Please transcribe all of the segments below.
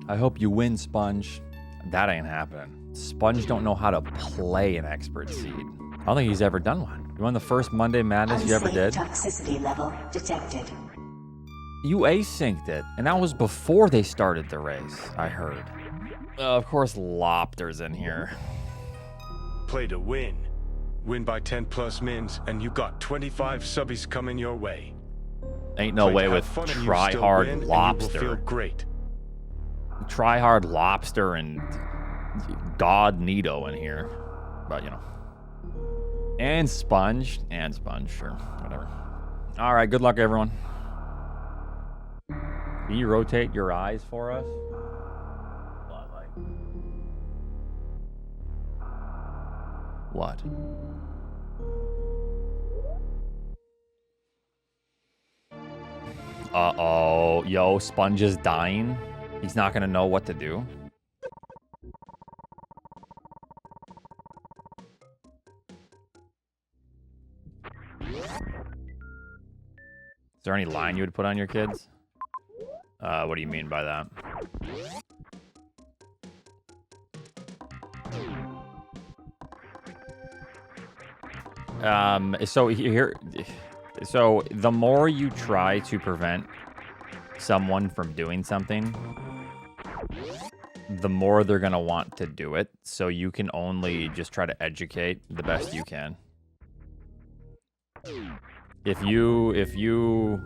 I hope you win, Sponge. That ain't happening. Sponge don't know how to play an expert seed. I don't think he's ever done one. You won the first Monday Madness you ever did? Toxicity level detected. You asynced it, and that was before they started the race, I heard. Of course, Lopter's in here. Play to win. Win by 10 plus mins, and you got 25 subbies coming your way. Ain't no way with Try Hard Lobster. Feel great. Try Hard Lobster and God Nito in here. But, you know. And Sponge. And Sponge, sure. Whatever. Alright, good luck, everyone. Can you rotate your eyes for us? What? Uh-oh. Yo, Sponge is dying. He's not gonna know what to do. Is there any line you would put on your kids? What do you mean by that? So the more you try to prevent someone from doing something, the more they're gonna want to do it. So you can only just try to educate the best you can. If you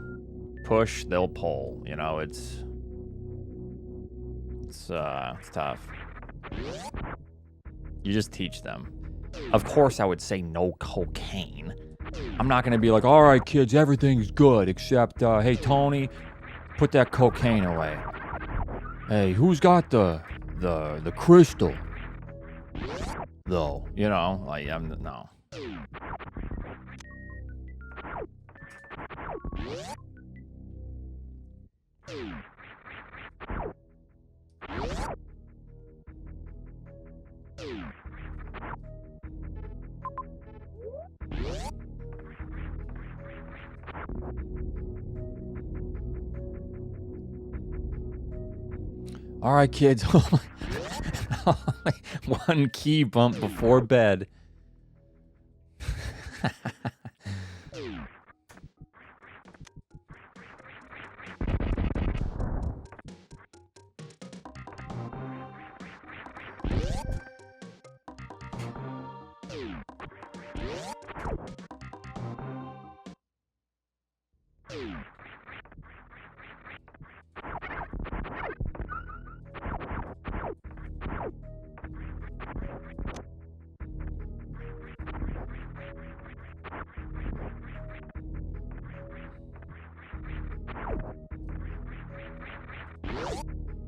push, they'll pull. You know, it's tough. You just teach them. Of course, I would say no cocaine. I'm not gonna be like, all right, kids, everything's good except, hey, Tony, put that cocaine away. Hey, who's got the crystal? Though, you know, like, no. All right, kids. One key bump before bed.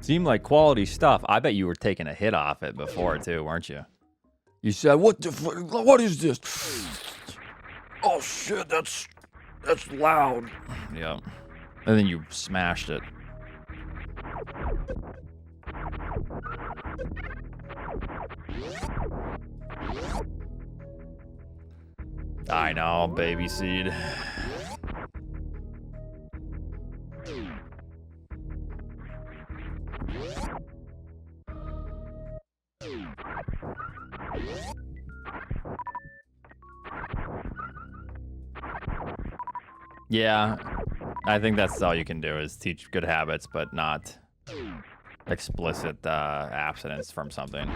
Seemed like quality stuff. I bet you were taking a hit off it before too, weren't you? You said, what is this? Oh shit, that's loud. Yeah. And then you smashed it. I know, baby seed. Yeah, I think that's all you can do is teach good habits, but not explicit abstinence from something.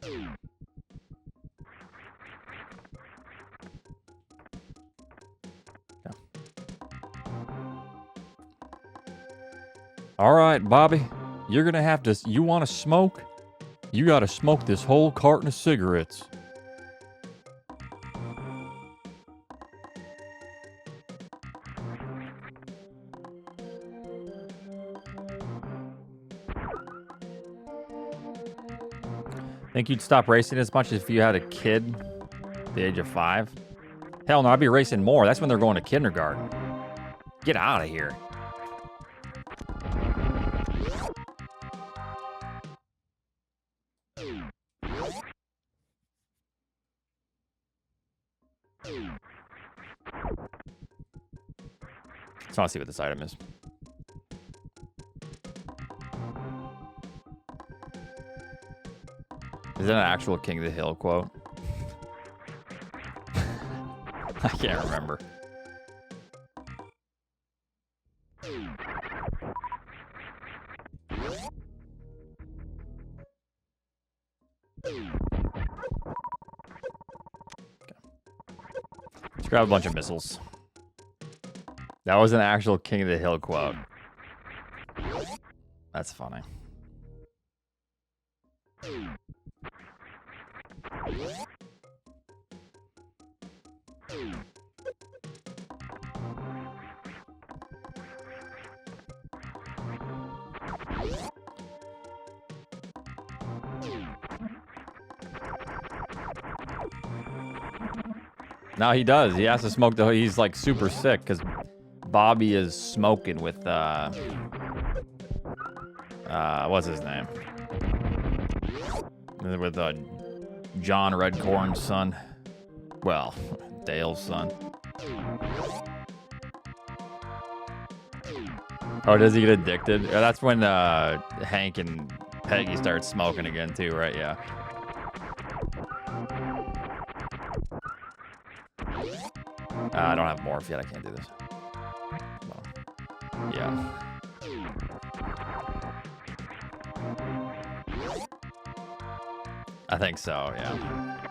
Yeah. All right, Bobby, you're gonna have to. You want to smoke? You got to smoke this whole carton of cigarettes. Think you'd stop racing as much if you had a kid at the age of 5? Hell no, I'd be racing more. That's when they're going to kindergarten. Get out of here. Just want to see what this item is. Is that an actual King of the Hill quote? I can't remember. Let's grab a bunch of missiles. That was an actual King of the Hill quote. That's funny. No, he does. He has to smoke the. He's like super sick because Bobby is smoking with what's his name? With John Redcorn's son. Well, Dale's son. Oh, does he get addicted? Yeah, that's when Hank and Peggy start smoking again too, right? Yeah. I don't have morph yet. I can't do this. No. Yeah. I think so, yeah.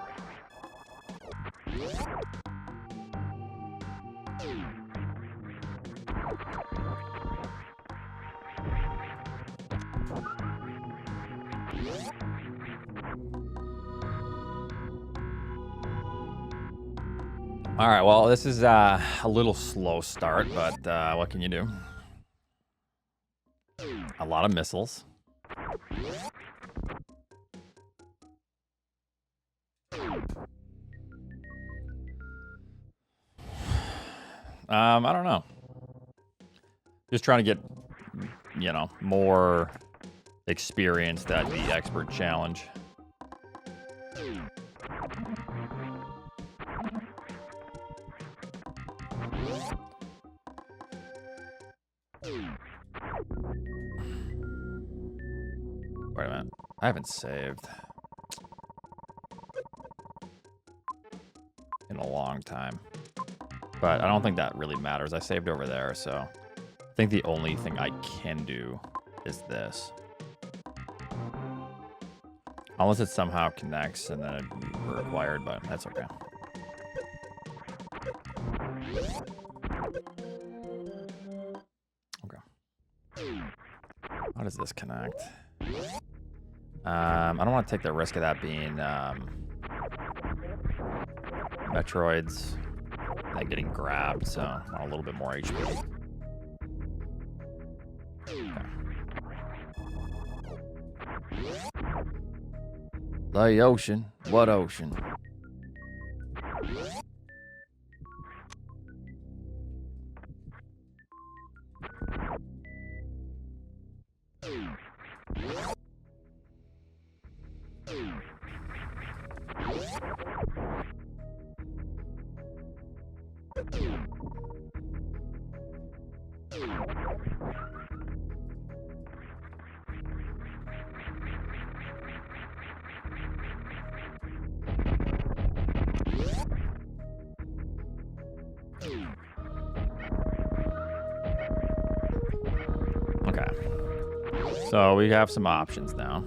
All right, well, this is a little slow start, but what can you do? A lot of missiles. I don't know. Just trying to get, you know, more experience at the expert challenge. Wait a minute. I haven't saved in a long time. But I don't think that really matters. I saved over there, so I think the only thing I can do is this. Unless it somehow connects and then it'd be required, but that's okay. Okay. How does this connect? I don't want to take the risk of that being Metroids and getting grabbed, so I want a little bit more HP. Okay. The ocean. What ocean? Okay. So we have some options now.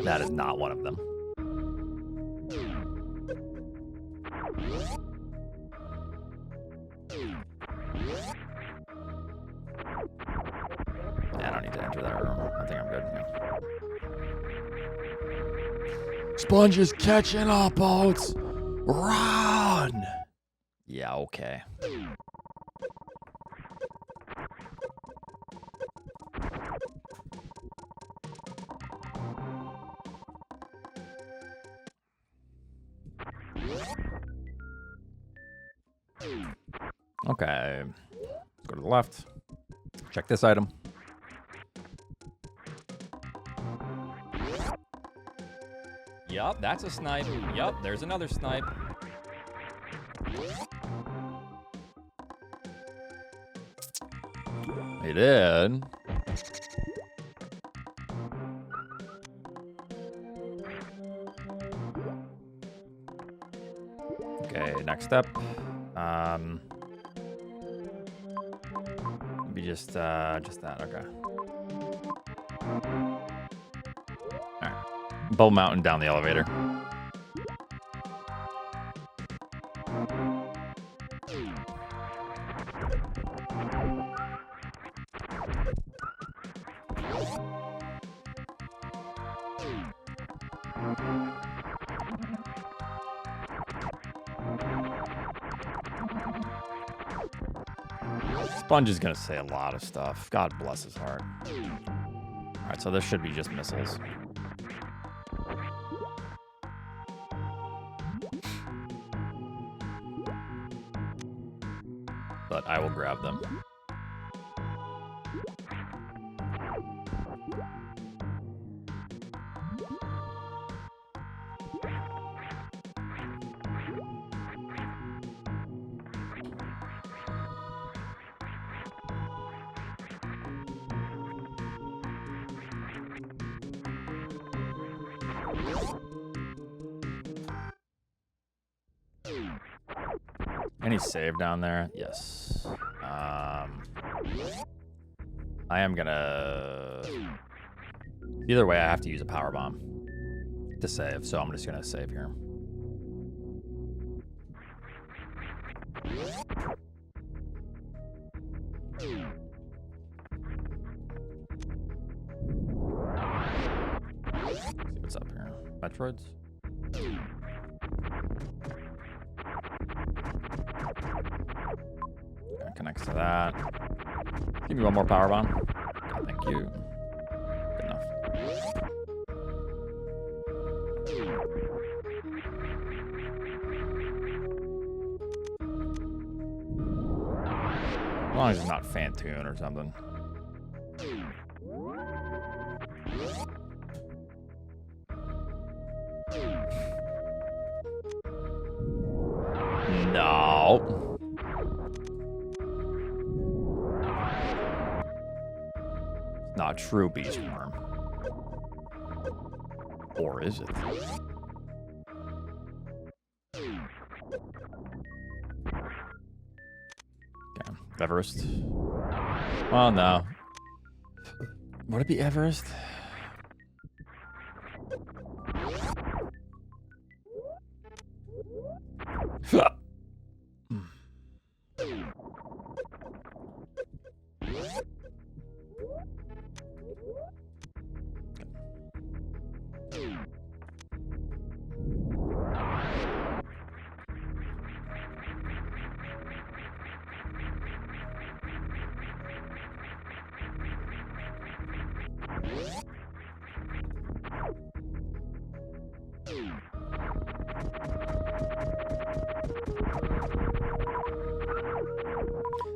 That is not one of them. Yeah, I don't need to enter that room. I think I'm good. Yeah. Sponge is catching up, boats. Run! Yeah, okay. Okay. Let's go to the left. Check this item. Yup, that's a snipe. Yup, there's another snipe. He did. next step. Be just that. Okay. All right. Bubble Mountain down the elevator. Sponge is gonna say a lot of stuff. God bless his heart. All right, so this should be just missiles. But I will grab them. Any save down there? Yes. I am gonna... Either way, I have to use a power bomb to save, so I'm just gonna save here. Let's see what's up here. Metroids? Connects to that. Give me one more power bomb. Okay, thank you. Good enough. As long as it's not Fantoon or something. No. Not true beast worm. Or is it? Damn. Everest. Oh no. Would it be Everest?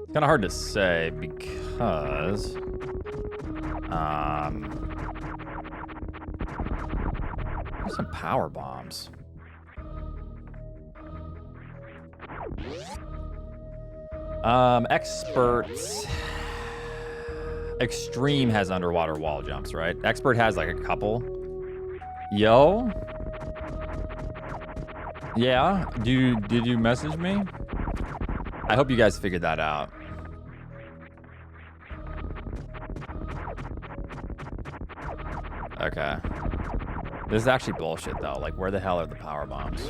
It's kind of hard to say because there's some power bombs. Experts. Extreme has underwater wall jumps, right? Expert has like a couple. Yo. Yeah. Did you message me? I hope you guys figured that out. Okay. This is actually bullshit though. Like, where the hell are the power bombs?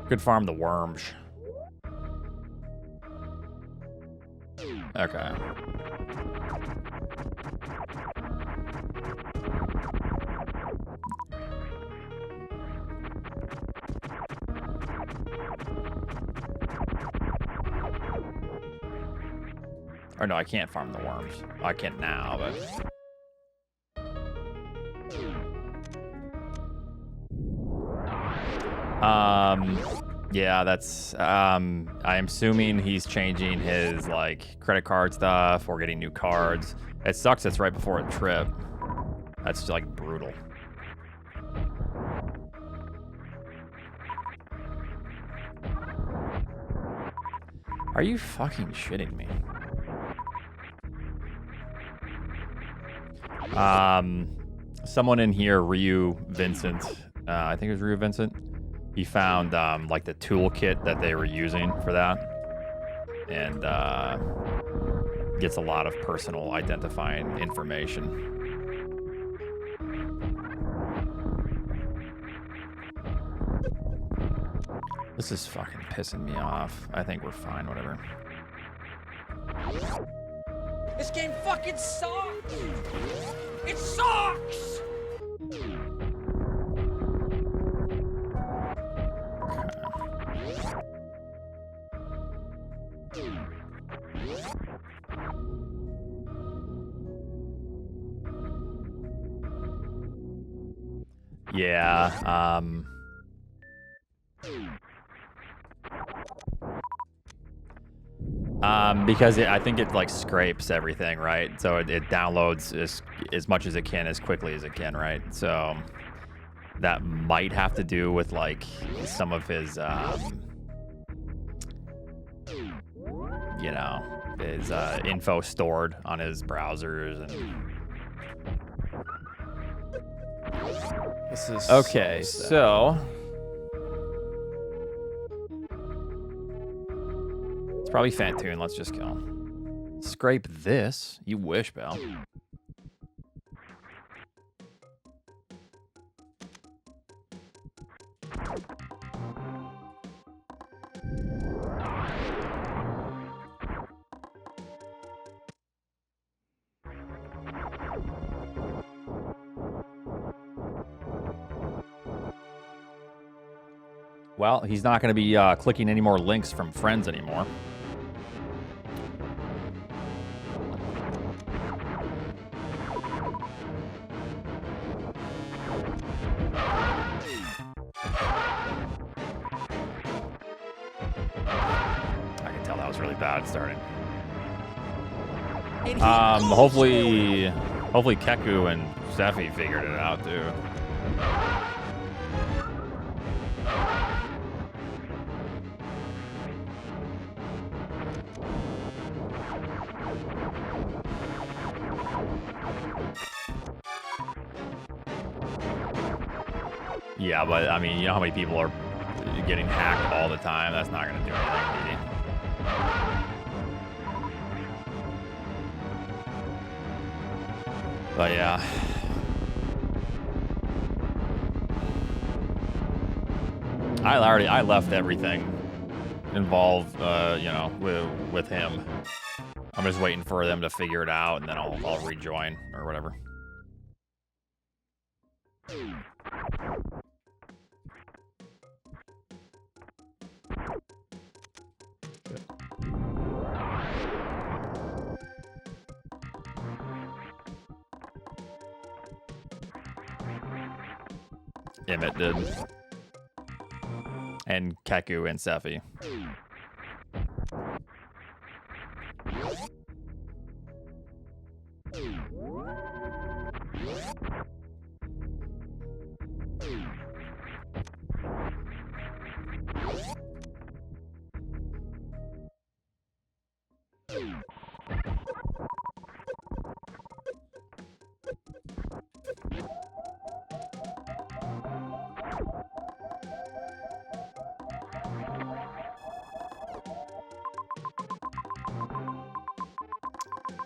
Could farm the worms. Okay. Or no, I can't farm the worms. I can't now, but... Yeah, that's, I'm assuming he's changing his, like, credit card stuff or getting new cards. It sucks it's right before a trip. That's, like, brutal. Are you fucking shitting me? Someone in here, Ryu Vincent, I think it was Ryu Vincent. He found like the toolkit that they were using for that, and gets a lot of personal identifying information. This is fucking pissing me off. I think we're fine, whatever. This game fucking sucks! It sucks! Yeah, because I think it like scrapes everything, right? So it downloads as much as it can, as quickly as it can, right? So that might have to do with like some of his, you know, his info stored on his browsers. And This is okay, so it's probably Fantoon. Let's just kill him. Scrape this? You wish, pal. Well, he's not going to be clicking any more links from friends anymore. I can tell that was really bad starting. Hopefully Keku and Steffi figured it out too. Yeah, but I mean, you know how many people are getting hacked all the time? That's not going to do anything, really. But yeah. I left everything involved, you know, with him. I'm just waiting for them to figure it out, and then I'll rejoin or whatever. Emmett did. And Keku and Seffi.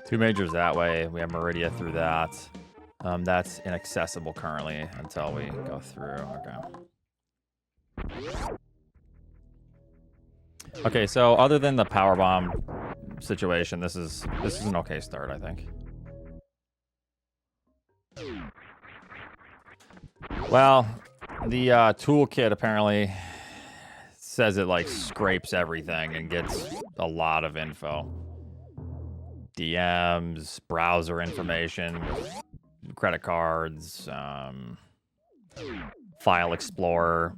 Two majors that way. We have Meridia through that. That's inaccessible currently until we go through. Okay. Okay, so other than the powerbomb situation, this is an okay start, I think. Well, the toolkit apparently says it like scrapes everything and gets a lot of info. DMs, browser information, credit cards, file explorer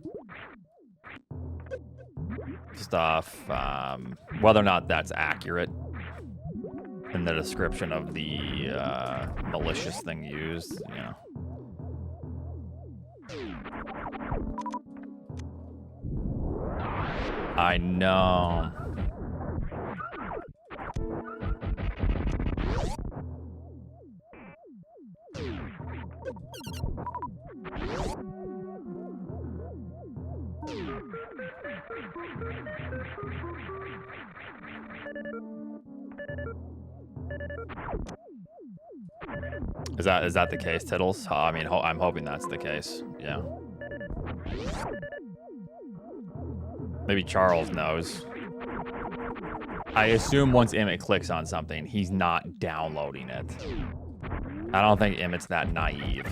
stuff. Whether or not that's accurate in the description of the malicious thing used, you know. I know. Is that the case, Tiddles? I mean, I'm hoping that's the case. Yeah. Maybe Charles knows. I assume once Emmett clicks on something, he's not downloading it. I don't think Emmett's that naive.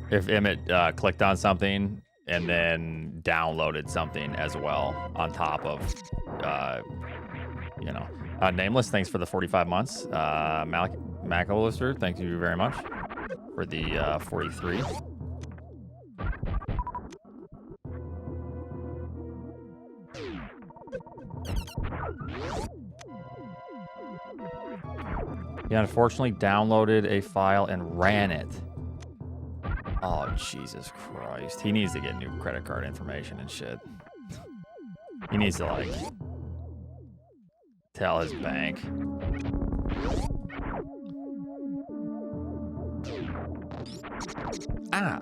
If Emmett clicked on something and then downloaded something as well on top of, you know. Nameless, thanks for the 45 months. Macalister, thank you very much for the 43. He unfortunately downloaded a file and ran it. Oh, Jesus Christ. He needs to get new credit card information and shit. He needs to, like, tell his bank. Ah.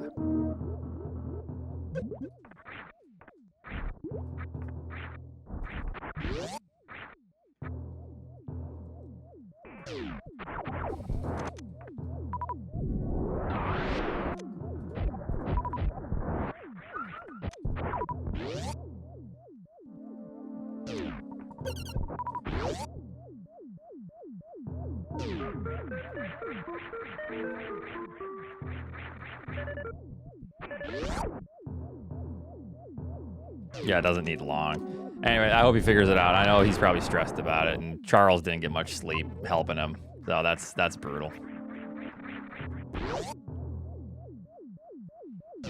Yeah, it doesn't need long. Anyway, I hope he figures it out. I know he's probably stressed about it, and Charles didn't get much sleep helping him. So that's brutal.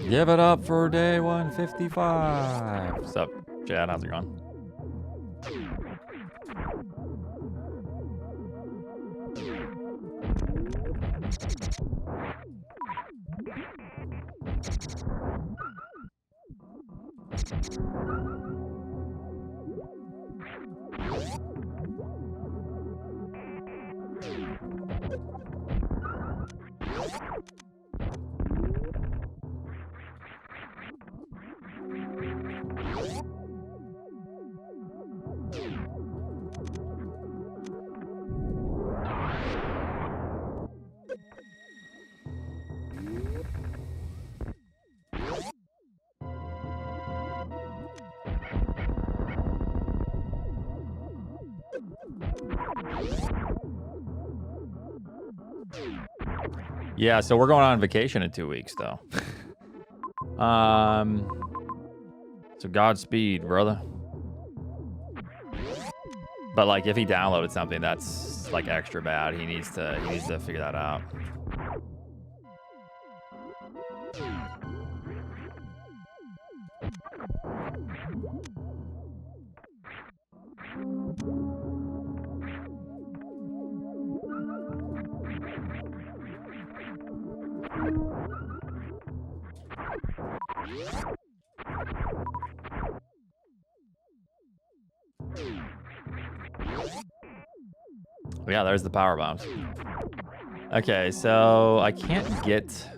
Give it up for day 155. What's up, Chad? How's it going? Yeah, so we're going on vacation in 2 weeks, though. So Godspeed, brother. But like, if he downloaded something that's like extra bad, he needs to figure that out. Yeah, there's the power bombs. Okay, so I can't get...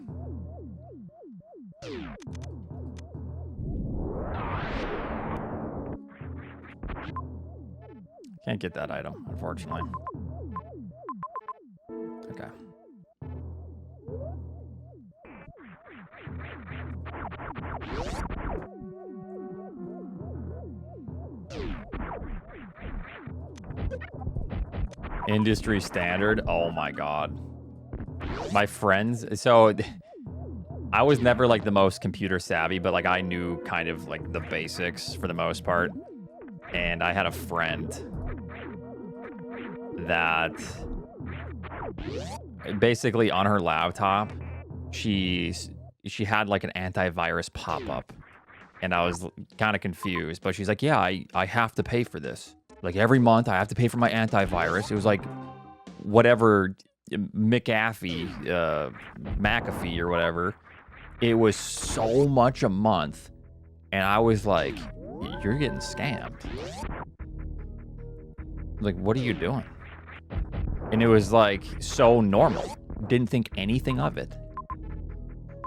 Can't get that item, unfortunately. Okay. Industry standard. Oh my god. My friends. So I was never like the most computer savvy, but like I knew kind of like the basics for the most part. And I had a friend that basically on her laptop, she had like an antivirus pop-up. And I was kind of confused, but she's like, yeah, I have to pay for this. Like every month I have to pay for my antivirus. It was like whatever McAfee or whatever. It was so much a month, and I was like, "You're getting scammed." Like, what are you doing? And it was like so normal. Didn't think anything of it.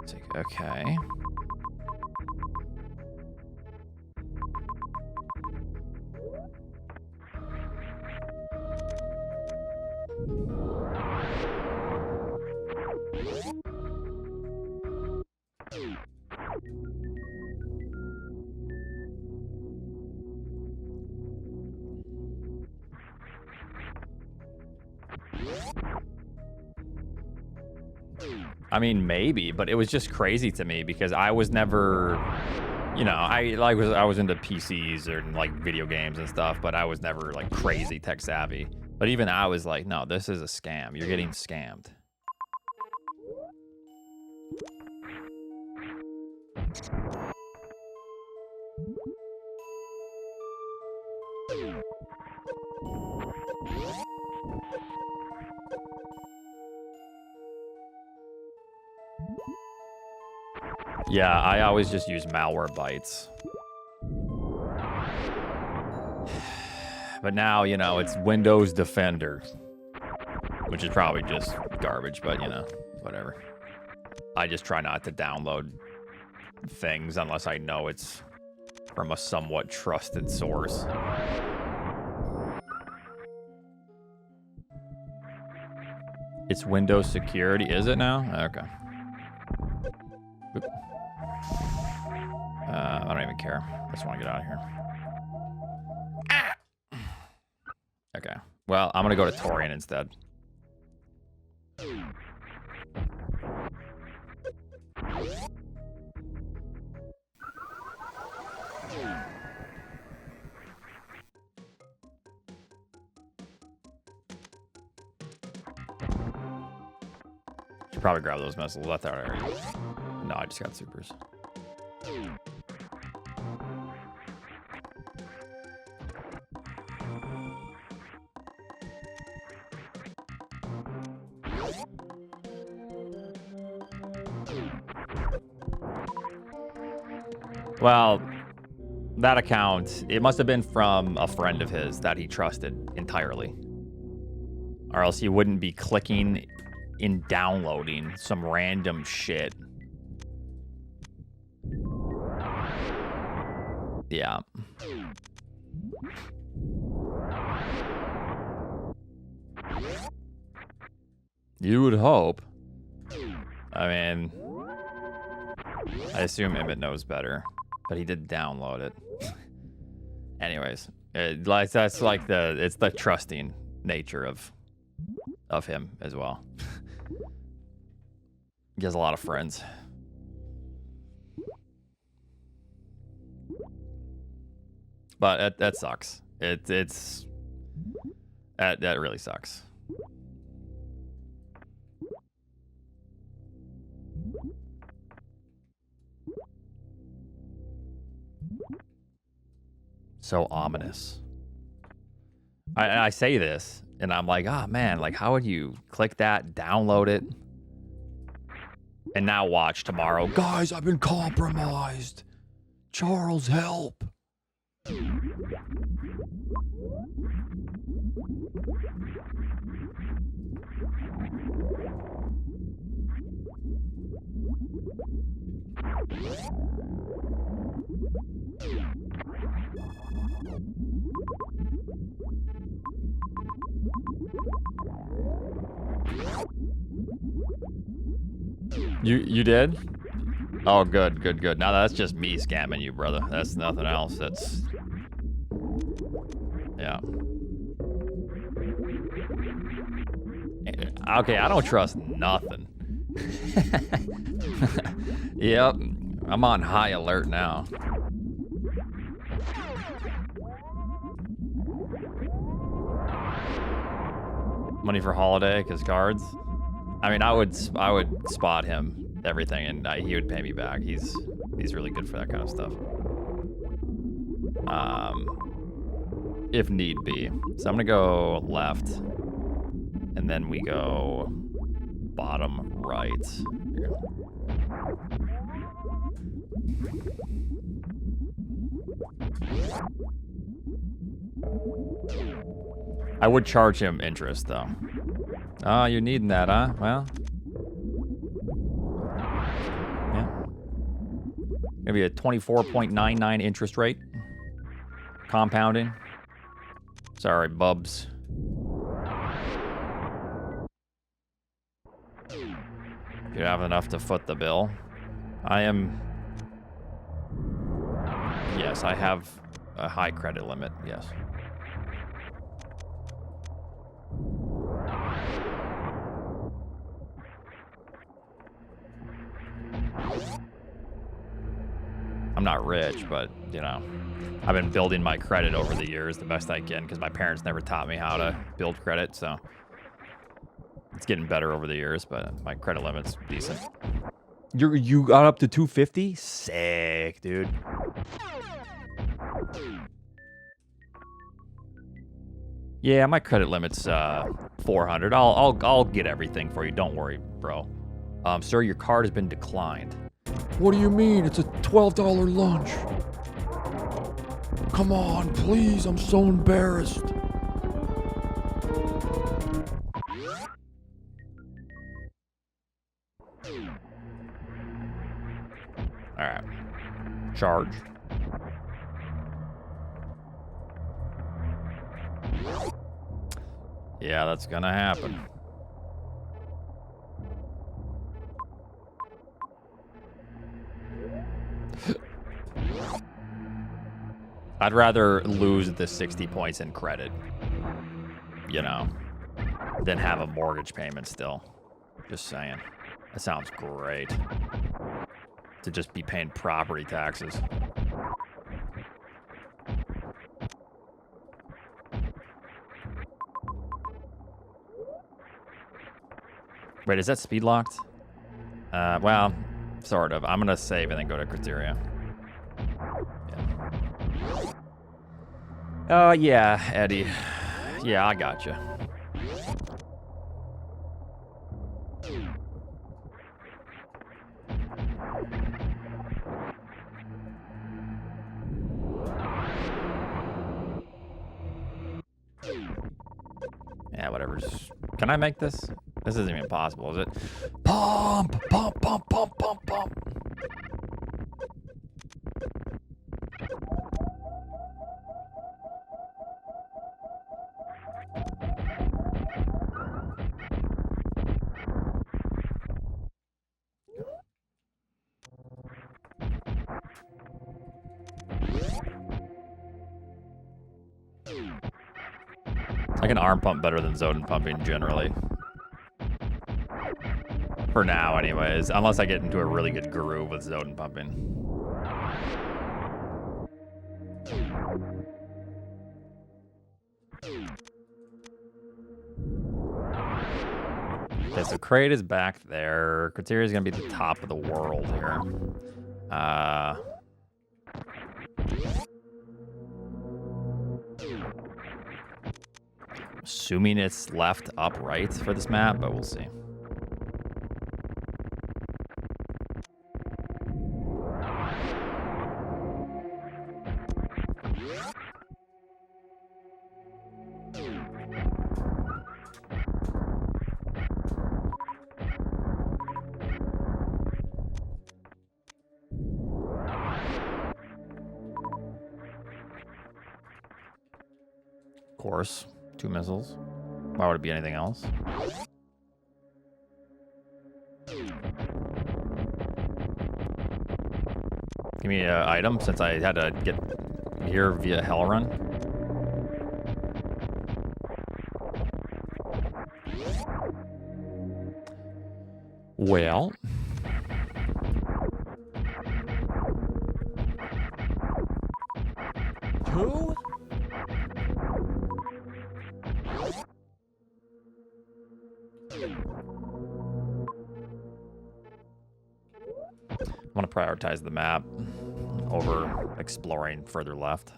It's like, okay. I mean, maybe, but it was just crazy to me because I was never, you know, I was into PCs or like video games and stuff, but I was never like crazy tech savvy. But even I was like, no, this is a scam. You're getting scammed. Yeah, I always just use Malwarebytes. But now, you know, it's Windows Defender, which is probably just garbage, but, you know, whatever. I just try not to download things unless I know it's from a somewhat trusted source. It's Windows Security, is it now? Okay. Oop. I don't even care. I just want to get out of here. Ah! Okay. Well, I'm going to go to Torian instead. Should probably grab those missiles. Left out area. No, I just got supers. Well, that account, it must have been from a friend of his that he trusted entirely. Or else he wouldn't be clicking and downloading some random shit. Yeah. You would hope. I mean, I assume Emmett knows better, but he did download it. Anyways, that's like it's the trusting nature of him as well. He has a lot of friends. But that sucks. That really sucks. So ominous. I say this, and I'm like, oh man, like how would you click that, download it, and now watch tomorrow? Guys, I've been compromised. Charles, help. You did? Oh, good. Now that's just me scamming you, brother. That's nothing else. That's... Yeah. Okay, I don't trust nothing. Yep. I'm on high alert now. Money for holiday, because cards. I mean, I would spot him everything, and he would pay me back. He's really good for that kind of stuff. If need be. So I'm gonna go left. And then we go bottom right. Here. I would charge him interest, though. Oh, you're needing that, huh? Well. Yeah. Gonna be a 24.99 interest rate. Compounding. Sorry, bubs. If you have enough to foot the bill. I am... Yes, I have a high credit limit, yes. I'm not rich, but, you know, I've been building my credit over the years the best I can because my parents never taught me how to build credit, so it's getting better over the years, but my credit limit's decent. You got up to 250? Sick, dude. Yeah, my credit limit's 400. I'll get everything for you. Don't worry, bro. Sir, your card has been declined. What do you mean? It's a $12 lunch. Come on, please. I'm so embarrassed. All right. Charge. Yeah, that's gonna happen. I'd rather lose the 60 points in credit, you know, than have a mortgage payment still. Just saying. That sounds great. To just be paying property taxes. Wait, is that speed locked? Well, sort of. I'm gonna save and then go to criteria. Yeah. Yeah, Eddie. Yeah, I gotcha. Yeah, whatever. Can I make this? This isn't even possible, is it? Pump! Pump, pump, pump, pump, pump. I can arm pump better than Zoden pumping generally. For now, anyways. Unless I get into a really good groove with Zoden pumping. Okay, so Crate is back there. Criteria is going to be the top of the world here. Assuming it's left upright for this map, but we'll see. Of course, 2 missiles. Why would it be anything else? Give me an item since I had to get here via Hell Run. Well. Who? I want to prioritize the map over exploring further left.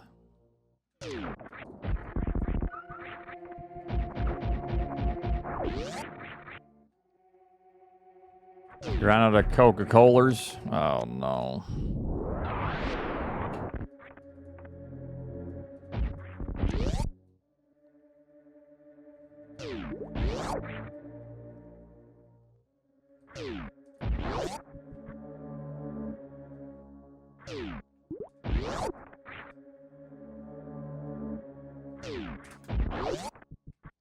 You ran out of Coca-Colas? Oh, no.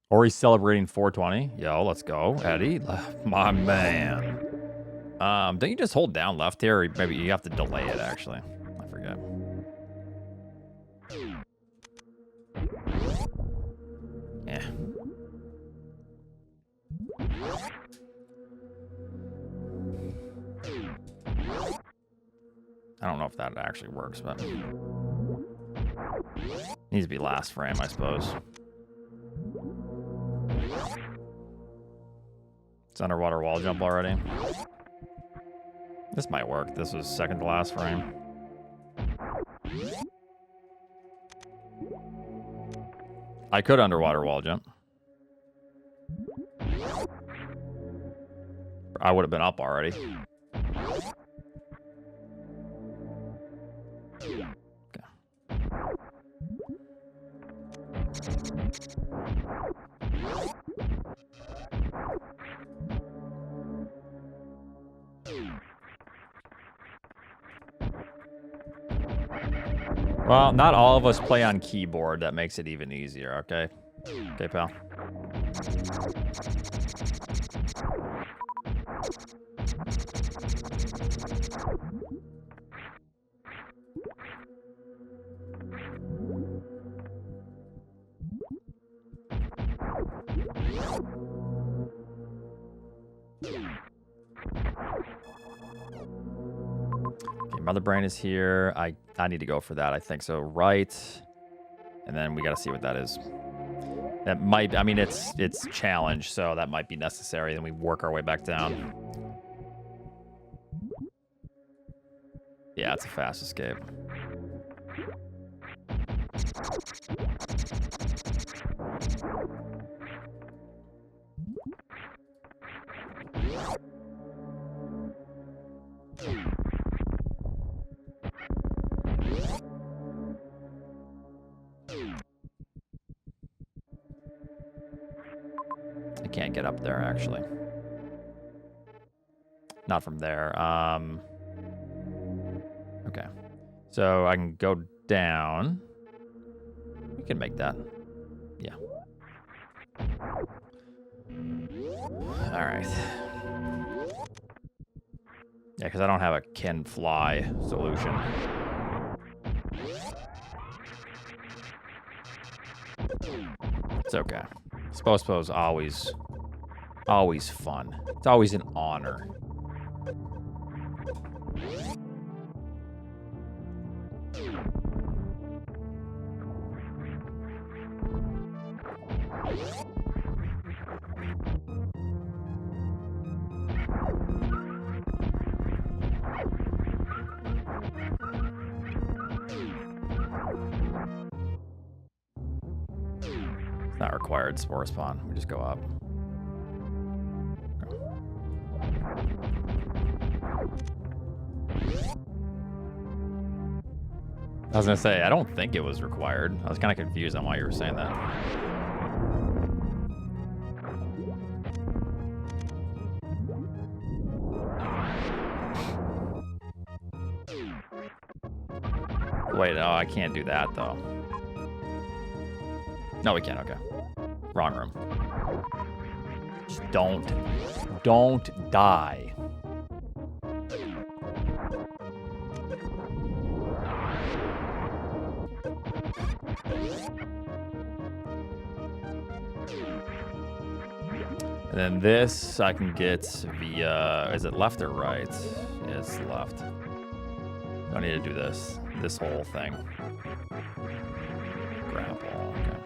Or he's celebrating 420. Yo, let's go, Eddie. My man. Don't you just hold down left here? Or maybe you have to delay it, actually. I forget. Yeah. I don't know if that actually works, but... needs to be last frame, I suppose. It's underwater wall jump already. This might work. This was second to last frame. I could underwater wall jump. I would have been up already. Okay. Well, not all of us play on keyboard. That makes it even easier, okay? Okay, pal. Mother Brain is here. I need to go for that. I think so. Right. And then we got to see what that is. That might, I mean, it's challenge, so that might be necessary. Then we work our way back down. Yeah, it's a fast escape. I can't get up there, actually. Not from there. Okay. So I can go down. We can make that. Yeah. All right. Yeah, because I don't have a can fly solution. It's okay. Suppose always fun. It's always an honor. It's not required spore spawn. We just go up. I was gonna say, I don't think it was required. I was kind of confused on why you were saying that. Wait, no, I can't do that though. No, we can't, okay. Wrong room. Just don't die. And then this I can get via, is it left or right? Yeah, it's left. I need to do this whole thing. Grapple, okay.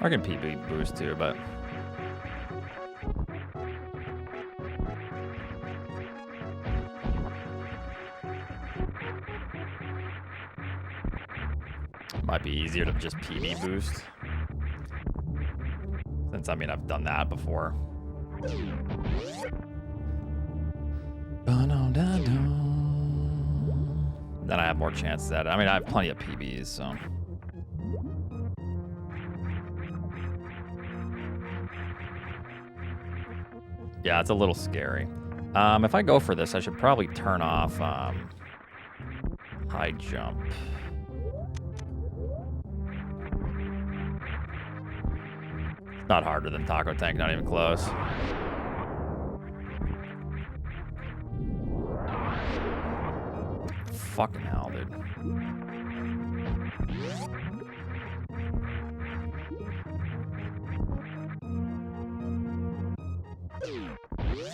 I can PB boost too, but might be easier to just PB boost chance. I mean, I've done that before. Then I have more chances at it. I mean, I have plenty of PBs, so. Yeah, it's a little scary. If I go for this, I should probably turn off high jump. It's not harder than Taco Tank, not even close. Fucking hell, dude.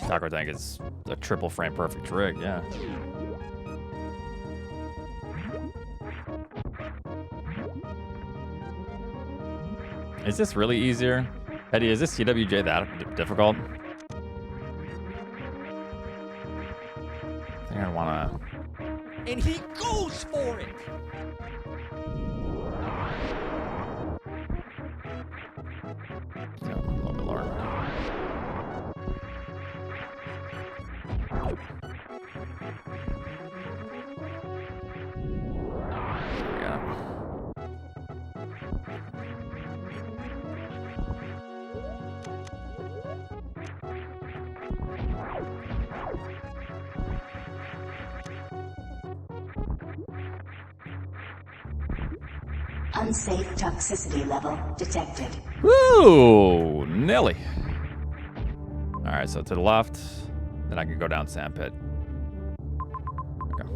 Taco Tank is a triple frame perfect rig, yeah. Is this really easier? Eddie, is this CWJ that difficult? I think I wanna... And he goes for it! Yeah, a little bit lower. Yeah. Unsafe toxicity level detected. Woo! Nelly. All right, so to the left, then I can go down Sandpit. Okay.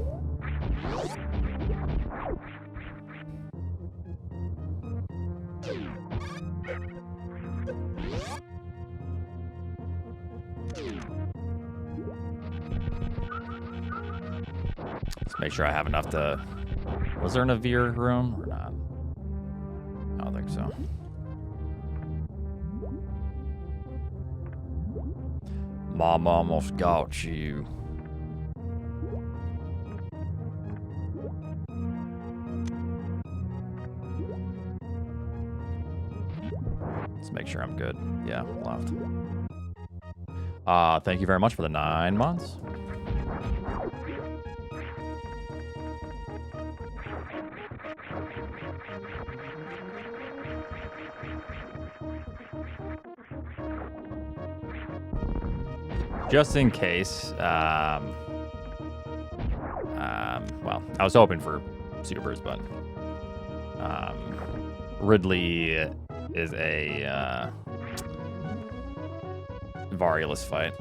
Let's make sure I have enough to... Was there an Avir room or not? I don't think so. Mom almost got you. Let's make sure I'm good. Yeah, left. Thank you very much for the 9 months. Just in case, well, I was hoping for supers, but Ridley is a Variolous fight.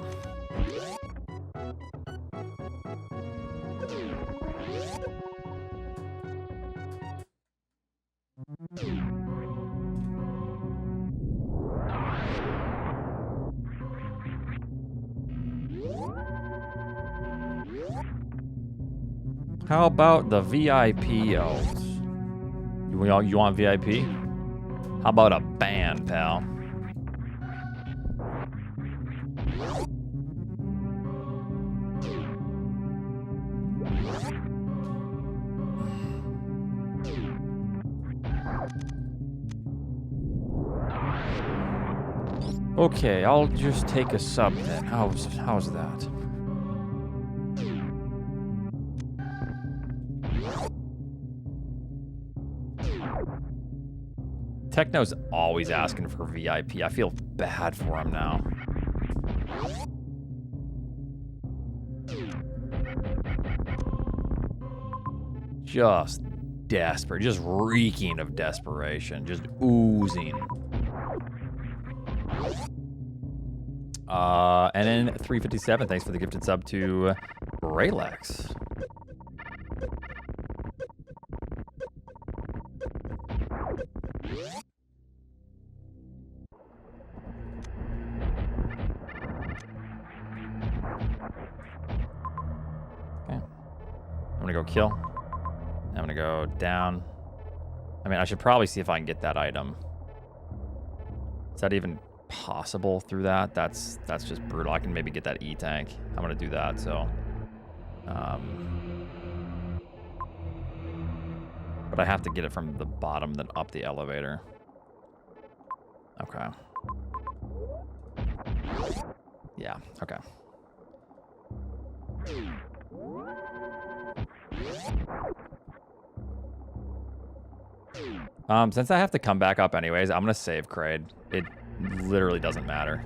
How about the VIPos? You want VIP? How about a band, pal? Okay, I'll just take a sub then. How's that? Techno's always asking for VIP. I feel bad for him now. Just desperate, just reeking of desperation, just oozing. And then 357, thanks for the gifted sub to Raylex. Okay. I'm gonna go kill. I'm gonna go down. I mean, I should probably see if I can get that item. Is that even possible through that? That's just brutal. I can maybe get that E-tank. I'm gonna do that, so. But I have to get it from the bottom, then up the elevator. Okay. Yeah, okay. Since I have to come back up anyways, I'm gonna save Kraid. It literally doesn't matter.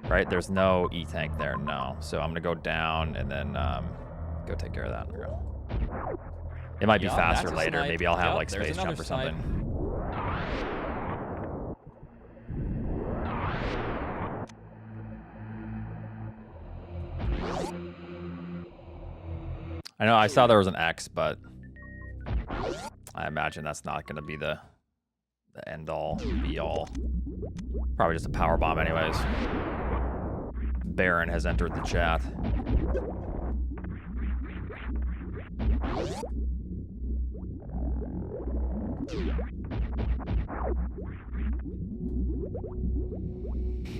Right? There's no E-tank there, no. So I'm gonna go down and then go take care of that. It might be faster later. Maybe I'll have like space jump or something. I know I saw there was an X, but I imagine that's not going to be the end all be all. Probably just a power bomb anyways. Baron has entered the chat.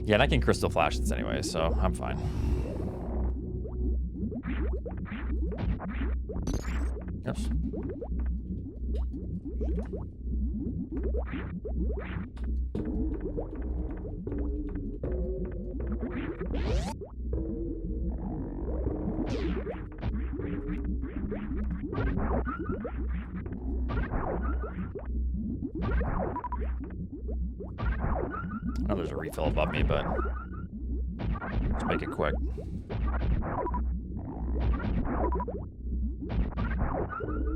Yeah, and I can crystal flash this anyway, so I'm fine. Yes. I know there's a refill above me, but let's make it quick.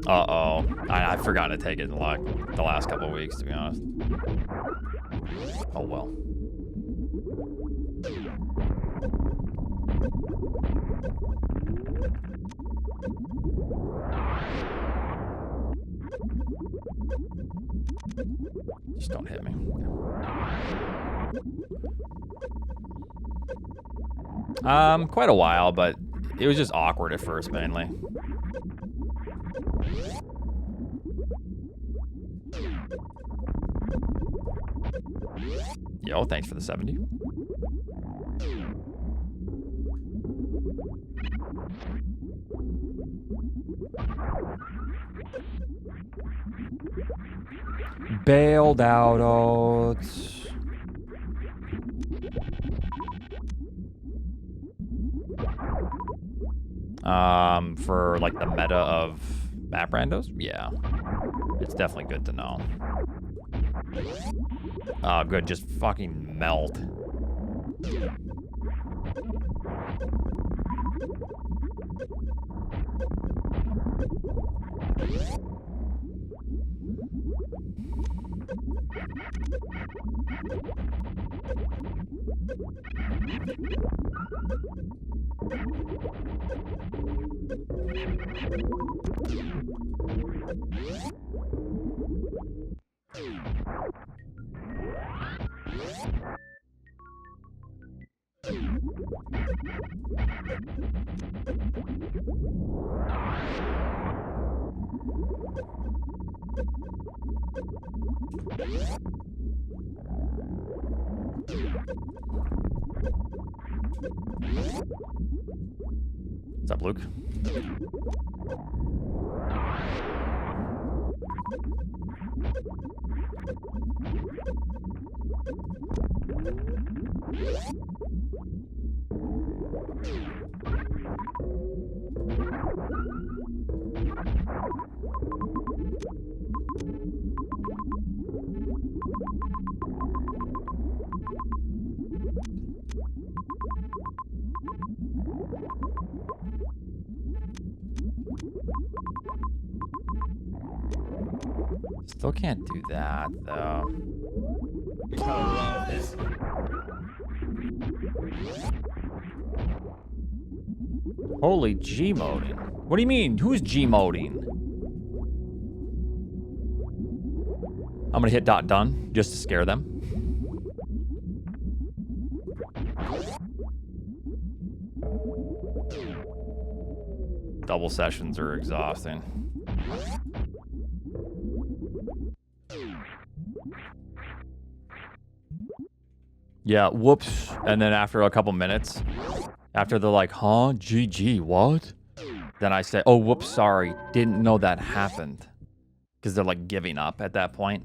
Uh-oh. I've forgotten to take it in the last couple of weeks, to be honest. Oh, well. Just don't hit me. Quite a while, but it was just awkward at first, mainly. Yo, thanks for the 70. Bailed out oats. For like the meta of map randos? Yeah. It's definitely good to know. Oh, good. Just fucking melt. What's up, Luke? Still can't do that, though. Holy G-moding. What do you mean? Who's G-moding? I'm gonna hit .done just to scare them. Double sessions are exhausting. Yeah, whoops. And then after a couple minutes, after they're like, huh? GG, what? Then I say, oh, whoops, sorry. Didn't know that happened. Because they're like giving up at that point.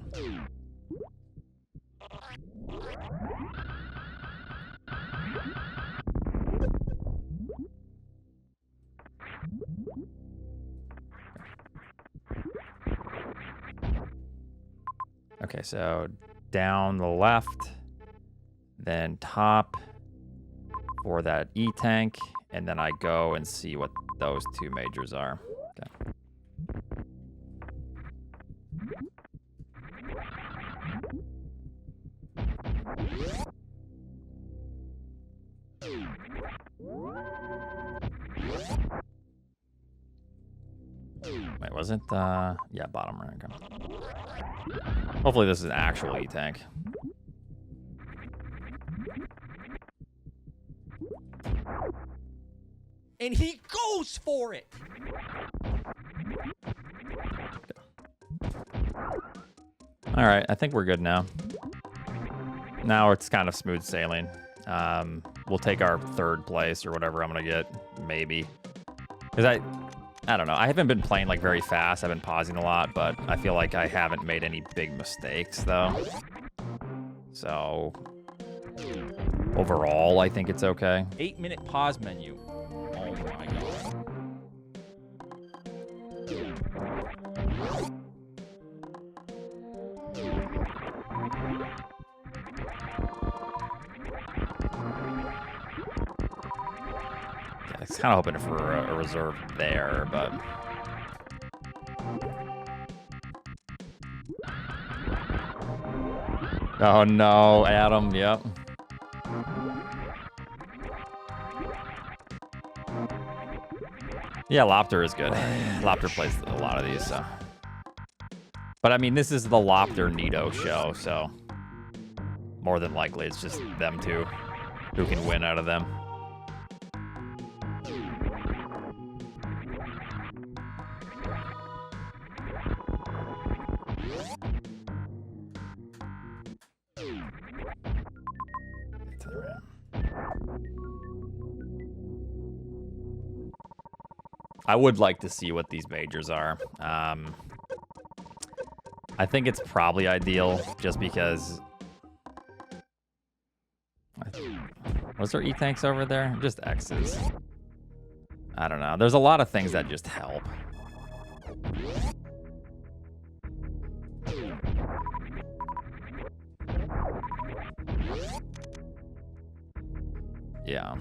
Okay, so down the left, then top for that E-tank, and then I go and see what those two majors are. Okay. Wait, was it? Yeah, bottom right. Okay. Hopefully this is an actual E-tank. And he goes for it. All right, I think we're good now. Now it's kind of smooth sailing. We'll take our third place or whatever I'm gonna get, maybe. Because I don't know. I haven't been playing like very fast. I've been pausing a lot, but I feel like I haven't made any big mistakes though. So overall, I think it's okay. 8-minute pause menu. Oh my god. I was kind of hoping for a reserve there, but... Oh no, Adam, yep. Yeah, Lopter is good. Lopter plays a lot of these, so... But I mean, this is the Lopter Nito show, so... More than likely, it's just them two who can win out of them. I would like to see what these majors are. I think it's probably ideal just because... Was there E-tanks over there? Just X's. I don't know. There's a lot of things that just help. Yeah.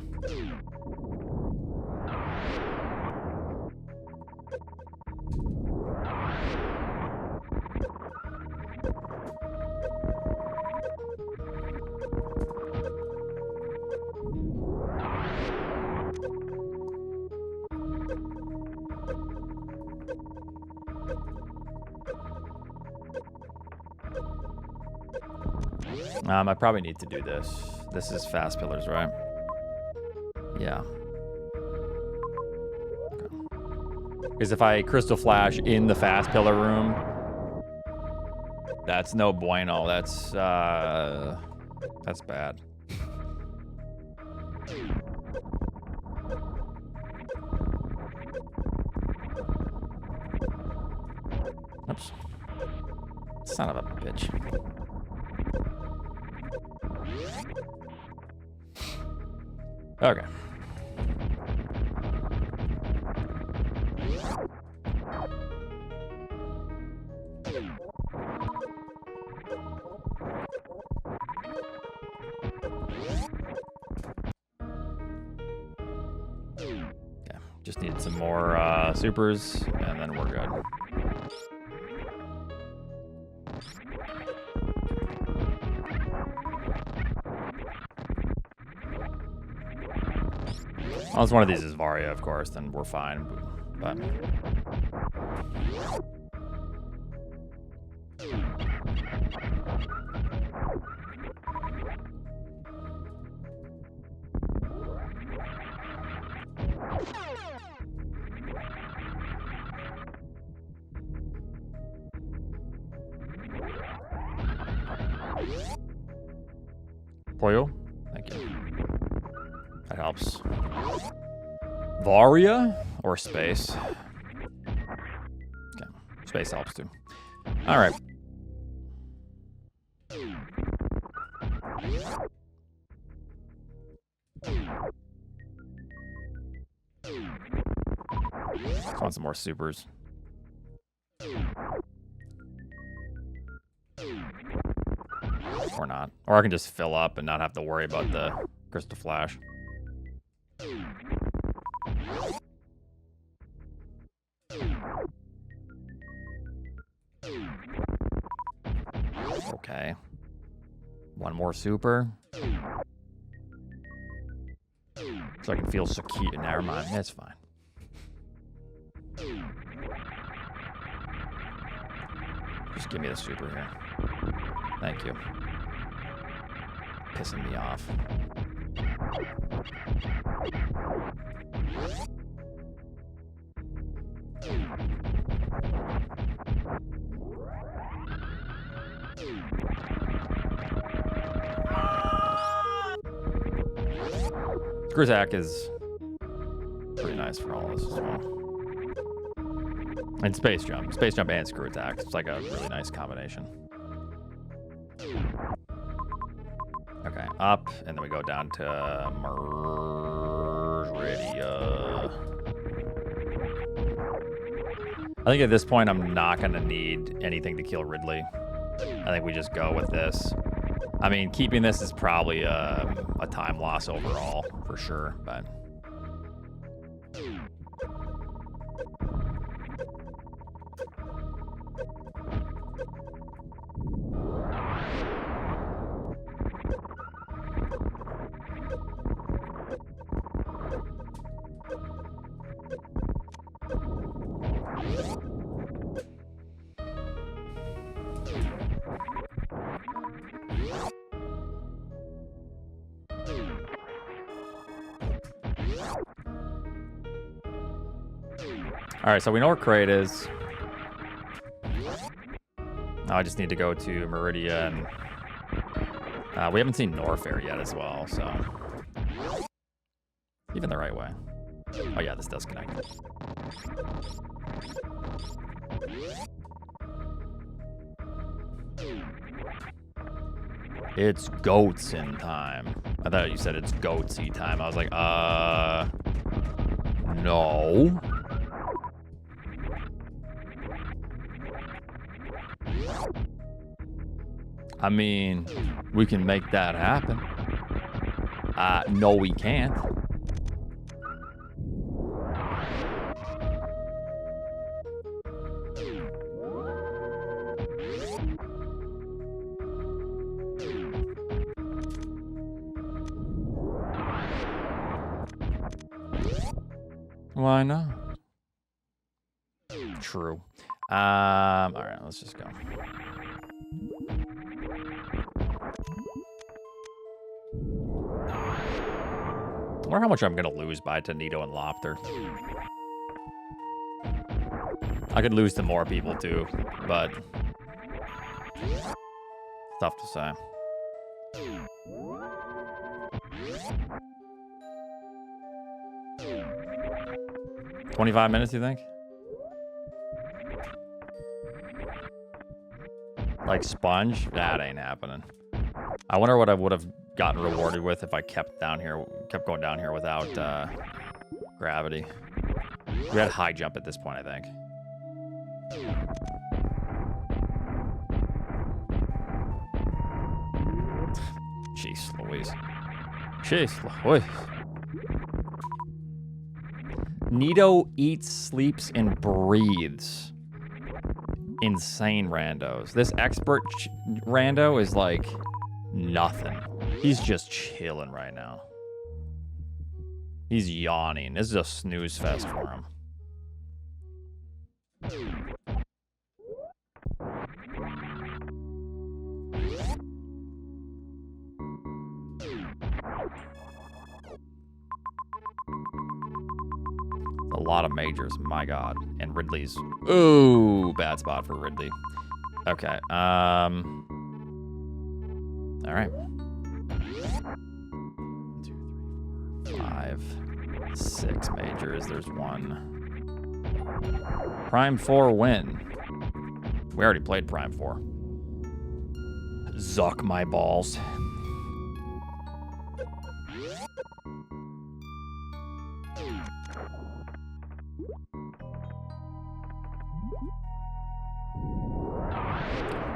I probably need to do this. This is fast pillars, right? Yeah. Because if I crystal flash in the fast pillar room, that's no bueno. That's bad. Oops. Son of a bitch. Okay. Okay, just need some more supers, and then we're good. Unless one of these is Varia, of course, then we're fine. But Pollo, thank you. That helps. Varia or space? Okay, space helps too. All right. Just want some more supers. Or not. Or I can just fill up and not have to worry about the crystal flash. Okay. One more super. So I can feel secure. Never mind. That's fine. Just give me the super here. Thank you. Pissing me off. Grizak is pretty nice for all this as well. And Space Jump. Space Jump and Screw Attack. It's like a really nice combination. Okay, up, and then we go down to Meridia. I think at this point I'm not going to need anything to kill Ridley. I think we just go with this. I mean, keeping this is probably a time loss overall, for sure, but... All right, so we know where Crate is. Now I just need to go to Meridia, and we haven't seen Norfair yet as well, so even the right way. Oh yeah, this does connect. It's goats in time. I thought you said it's goatsy time. I was like, no. I mean, we can make that happen. No, we can't. Why not? True. All right, let's just go. I wonder how much I'm going to lose by Tonito and Lofter. I could lose to more people too, but tough to say. $25 minutes, you think? Like Sponge? That ain't happening. I wonder what I would have gotten rewarded with if I kept going down here without gravity. We had high jump at this point, I think. Jeez Louise. Jeez Louise. Nito eats, sleeps, and breathes. Insane randos. This expert rando is like nothing. He's just chilling right now. He's yawning. This is a snooze fest for him. A lot of majors, my god. And Ridley's, ooh, bad spot for Ridley. Okay, all right. 1, 2, 3, 4, 5, 6 majors. There's one. Prime 4 win. We already played Prime 4. Zuck my balls.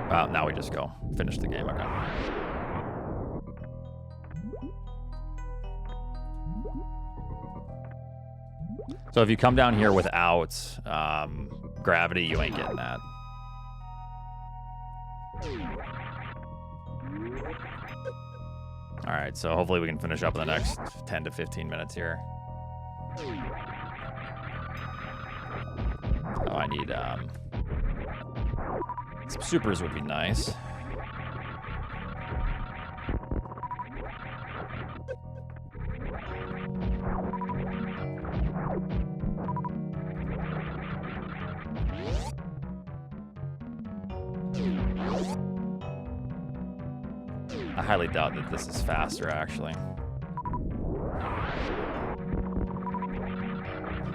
Well, now we just go. Finish the game, okay. So if you come down here without gravity, you ain't getting that. All right, so hopefully we can finish up in the next 10 to 15 minutes here. Oh, I need some supers would be nice. I highly doubt that this is faster, actually.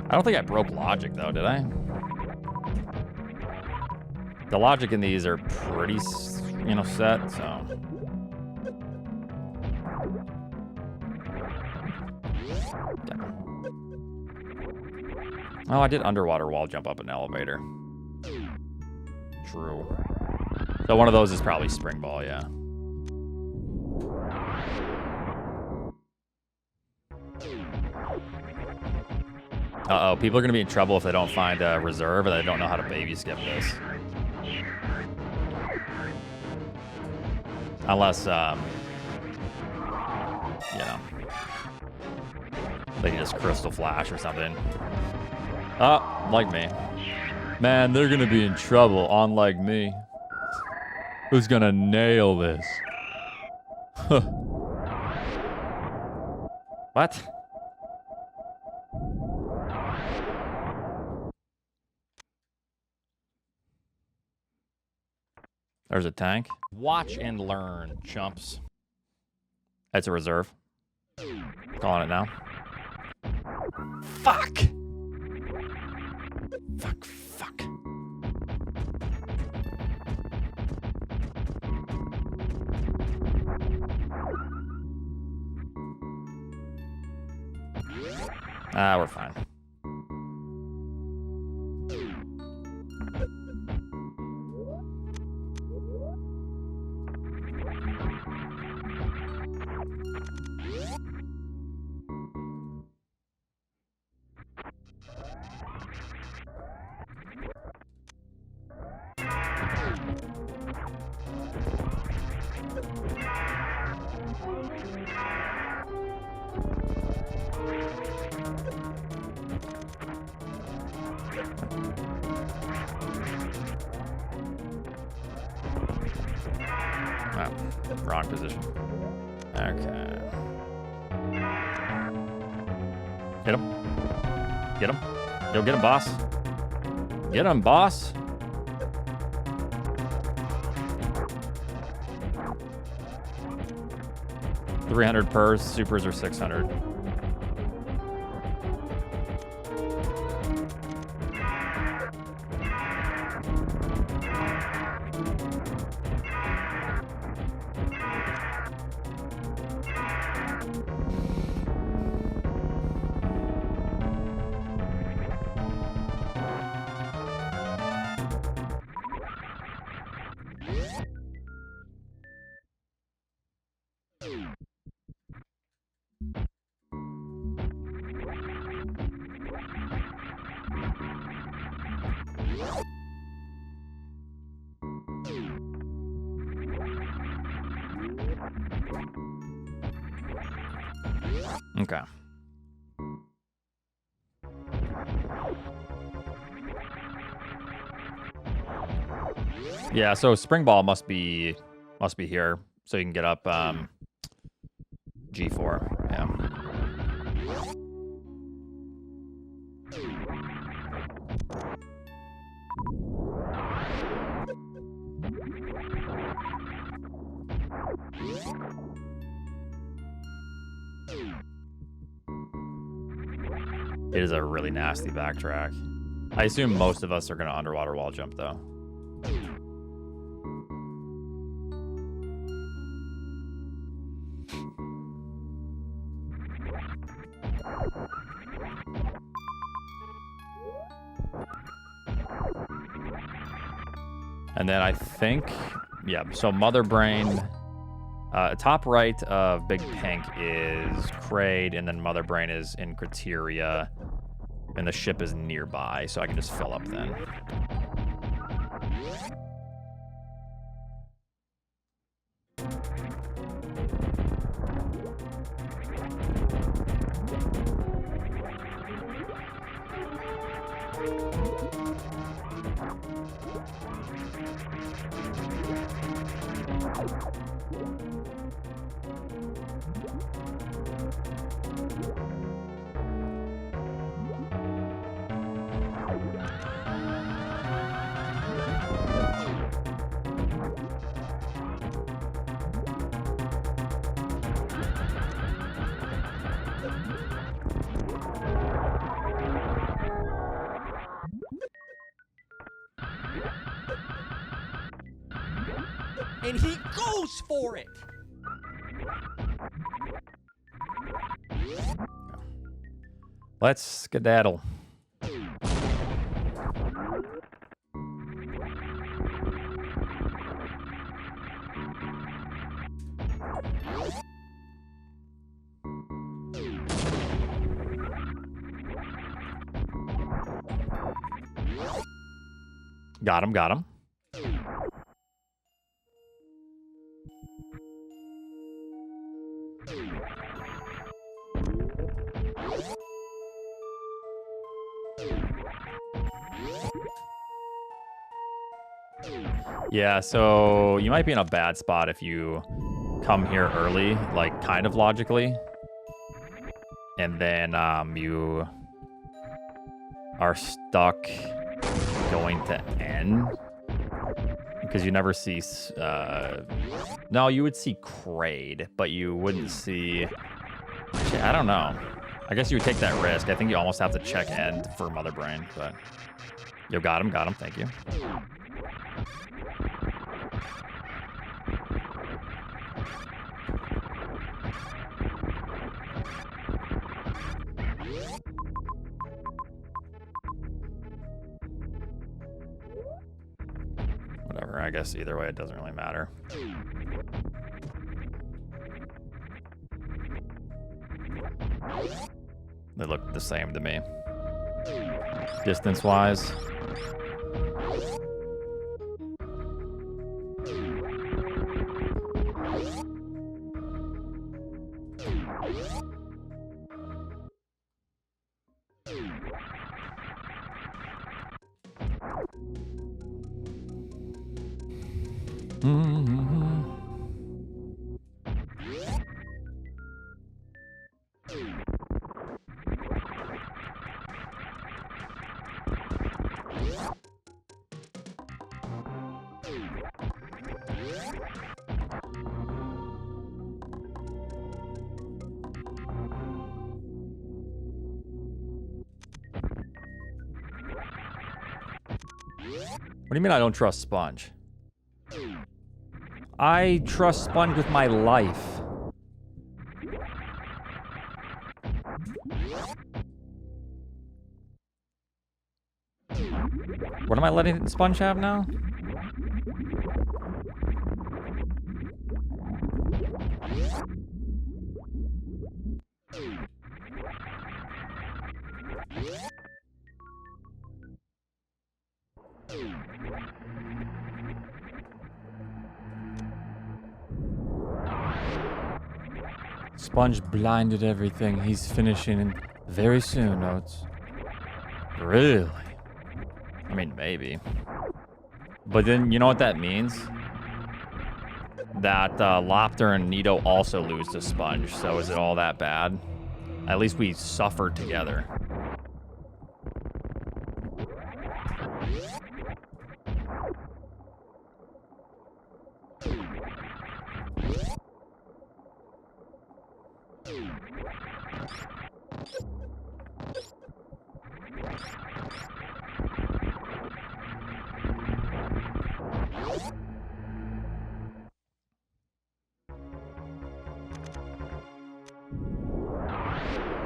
I don't think I broke logic, though, did I? The logic in these are pretty, you know, set, so... Oh, I did underwater wall jump up an elevator. True. So one of those is probably spring ball, yeah. Uh-oh, people are going to be in trouble if they don't find a reserve or they don't know how to baby skip this. Unless, you know, they can just crystal flash or something. Oh, like me. Man, they're going to be in trouble, unlike me. Who's going to nail this? What? There's a tank. Watch and learn, chumps. That's a reserve. Calling it now. Fuck! Fuck, fuck. Ah, we're fine. Wrong position. Okay. Hit him. Get him. Yo, get him, boss. Get him, boss. $300 per. Supers are 600. Okay. Yeah, so spring ball must be here, so you can get up G4. Yeah. It is a really nasty backtrack. I assume most of us are going to underwater wall jump, though. And then I think, yeah, so Mother Brain, top right of Big Pink is Kraid, and then Mother Brain is in Criteria. And the ship is nearby, so I can just fill up then. And he goes for it. Let's skedaddle. Got him, got him. Yeah, so you might be in a bad spot if you come here early, like kind of logically, and then you are stuck going to N because you never see. No, you would see Kraid, but you wouldn't see. I don't know. I guess you would take that risk. I think you almost have to check N for Mother Brain, but yo, got him, thank you. Whatever, I guess either way it doesn't really matter. They look the same to me. Distance-wise. What do you mean I don't trust Sponge? I trust Sponge with my life. What am I letting Sponge have now? Sponge blinded everything. He's finishing very soon, Oats. Really? I mean, maybe. But then, you know what that means? That Lopter and Nito also lose to Sponge, so is it all that bad? At least we suffer together.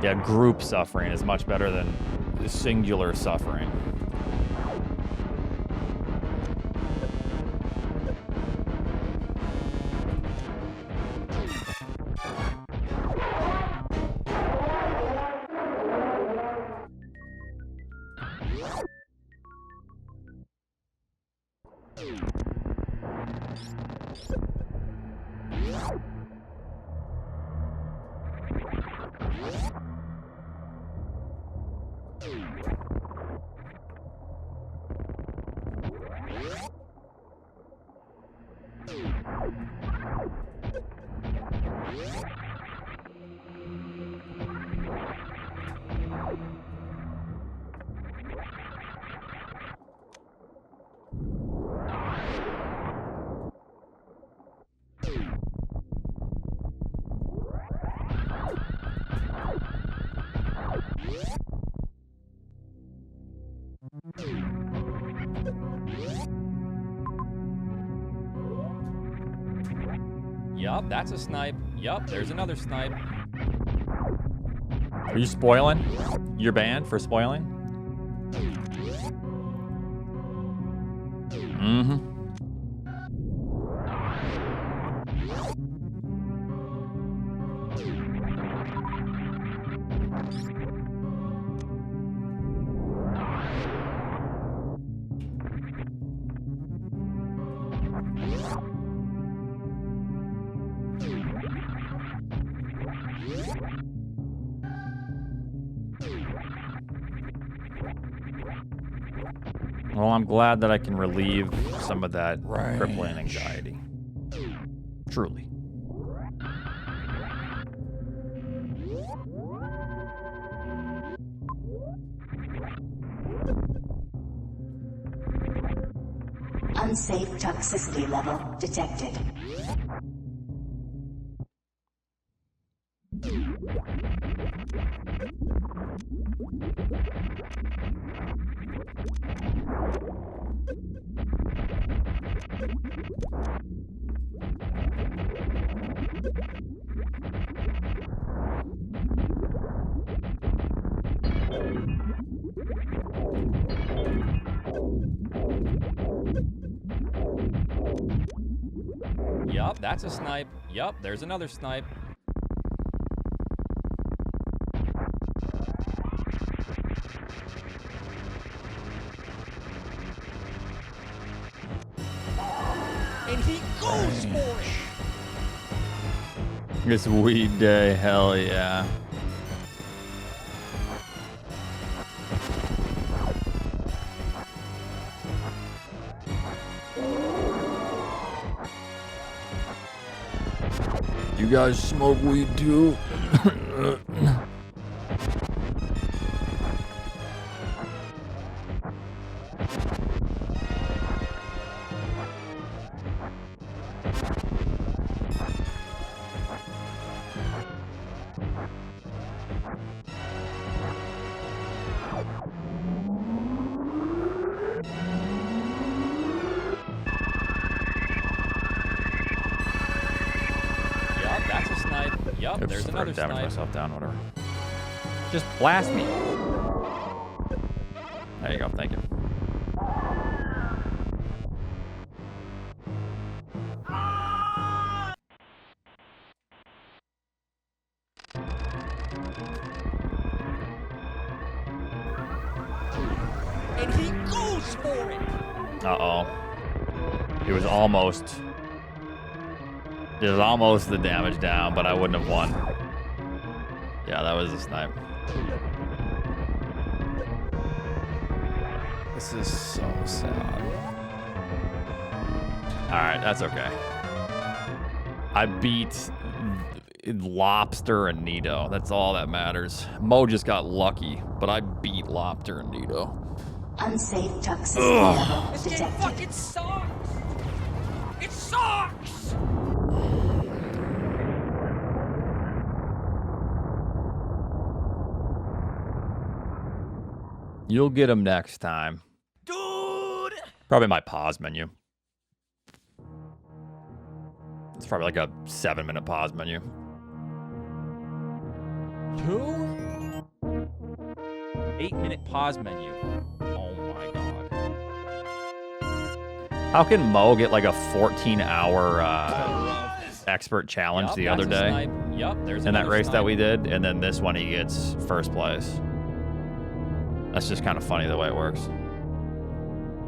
Yeah, group suffering is much better than singular suffering. Yup, that's a snipe. Yup, there's another snipe. Are you spoiling? You're banned for spoiling? Mm-hmm. Well, I'm glad that I can relieve some of that crippling anxiety. Truly. Unsafe toxicity level detected. Yup, that's a snipe. Yup, there's another snipe. And he goes for it! It's weed day, hell yeah. You guys smoke weed too? Yup, that's a snipe. Yup, Oops, there's I another damaged snipe. myself down, whatever. Just blast me. There you go, thank you. And he goes for it! Uh-oh. It was almost the damage down, but I wouldn't have won. Yeah, that was a snipe. This is so sad. Alright, that's okay. I beat Lobster and Nito. That's all that matters. Mo just got lucky, but I beat Lobster and Nito. Unsafe toxicity level This game detected. fucking sucks! It sucks! You'll get him next time. Dude! Probably my pause menu. It's probably like a 7-minute pause menu. 2? 8-minute pause menu. Oh my god. How can Mo get like a 14-hour expert challenge Yup, the other that's a day snipe. Yup, there's in that another race that snipe. we did, and then this one he gets first place? That's just kind of funny the way it works.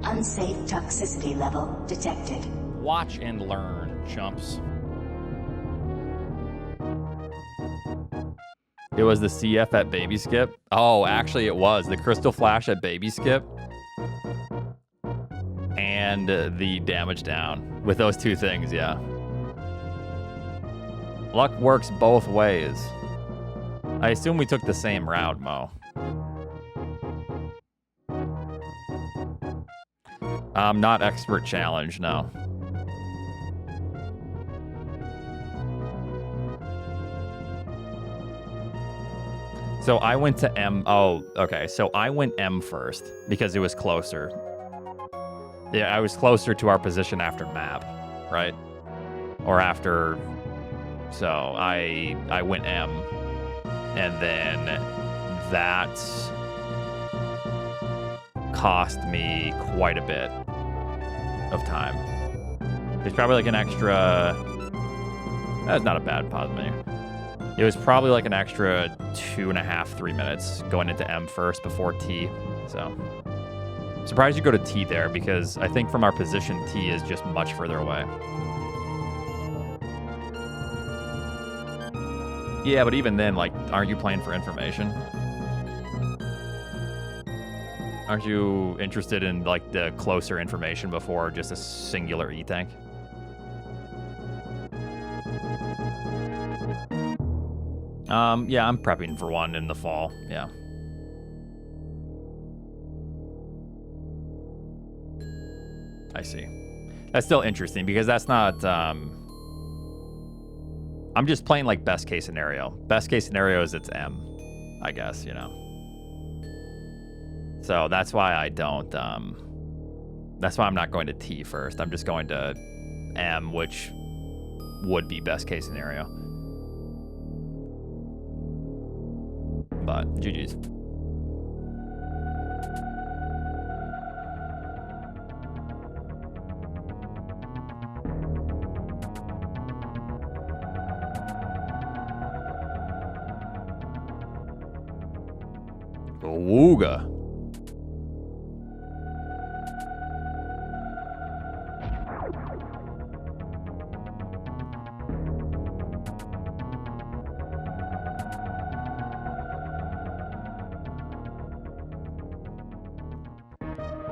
Unsafe toxicity level detected. Watch and learn, chumps. It was the CF at Baby Skip. Oh, actually it was the Crystal Flash at Baby Skip. And the damage down. With those two things, yeah. Luck works both ways. I assume we took the same route, Mo. Not expert challenge, no. So I went to M. Oh, okay. So I went M first because it was closer. Yeah, I was closer to our position after map, right? Or after So I went M, and then that cost me quite a bit of time. It's probably like an extra. That's not a bad pause menu. It was probably like an extra 2.5, 3 minutes going into M first before T. So surprised you go to T there, because I think from our position T is just much further away. Yeah, but even then, like, aren't you playing for information? Aren't you interested in like the closer information before just a singular E-tank? Yeah, I'm prepping for one in the fall. Yeah. I see. That's still interesting because that's not. I'm just playing like best case scenario. Best case scenario is it's M, I guess, you know. So that's why I don't. That's why I'm not going to T first. I'm just going to M, which would be best case scenario. But GG's. Wooga.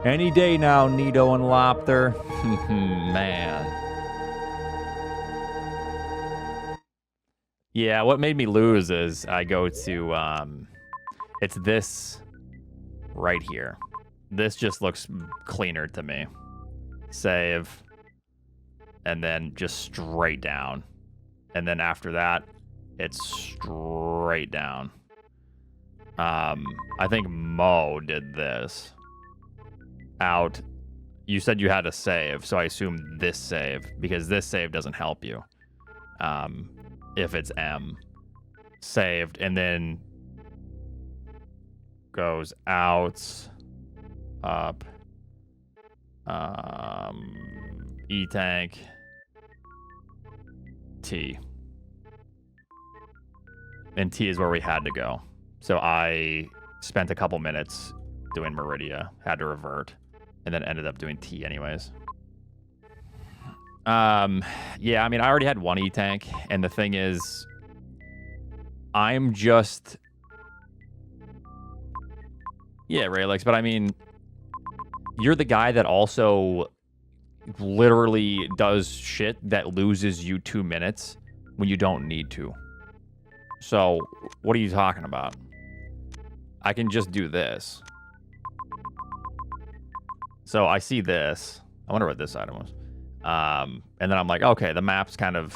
Any day now, Nito and Lopter. Man. Yeah, what made me lose is I go to, it's this right here. This just looks cleaner to me. Save. And then just straight down. And then after that, it's straight down. I think Mo did this. Out. You said you had a save, so I assume this save, because this save doesn't help you. If it's M. Saved, and then goes out, up, E-tank, T. And T is where we had to go. So I spent a couple minutes doing Meridia, had to revert, and then ended up doing T anyways. Yeah, I mean, I already had one E-tank, and the thing is, I'm just... Yeah, Raylex, but I mean, you're the guy that also literally does shit that loses you 2 minutes when you don't need to. So, what are you talking about? I can just do this. So, I see this. I wonder what this item was. And then I'm like, okay, the map's kind of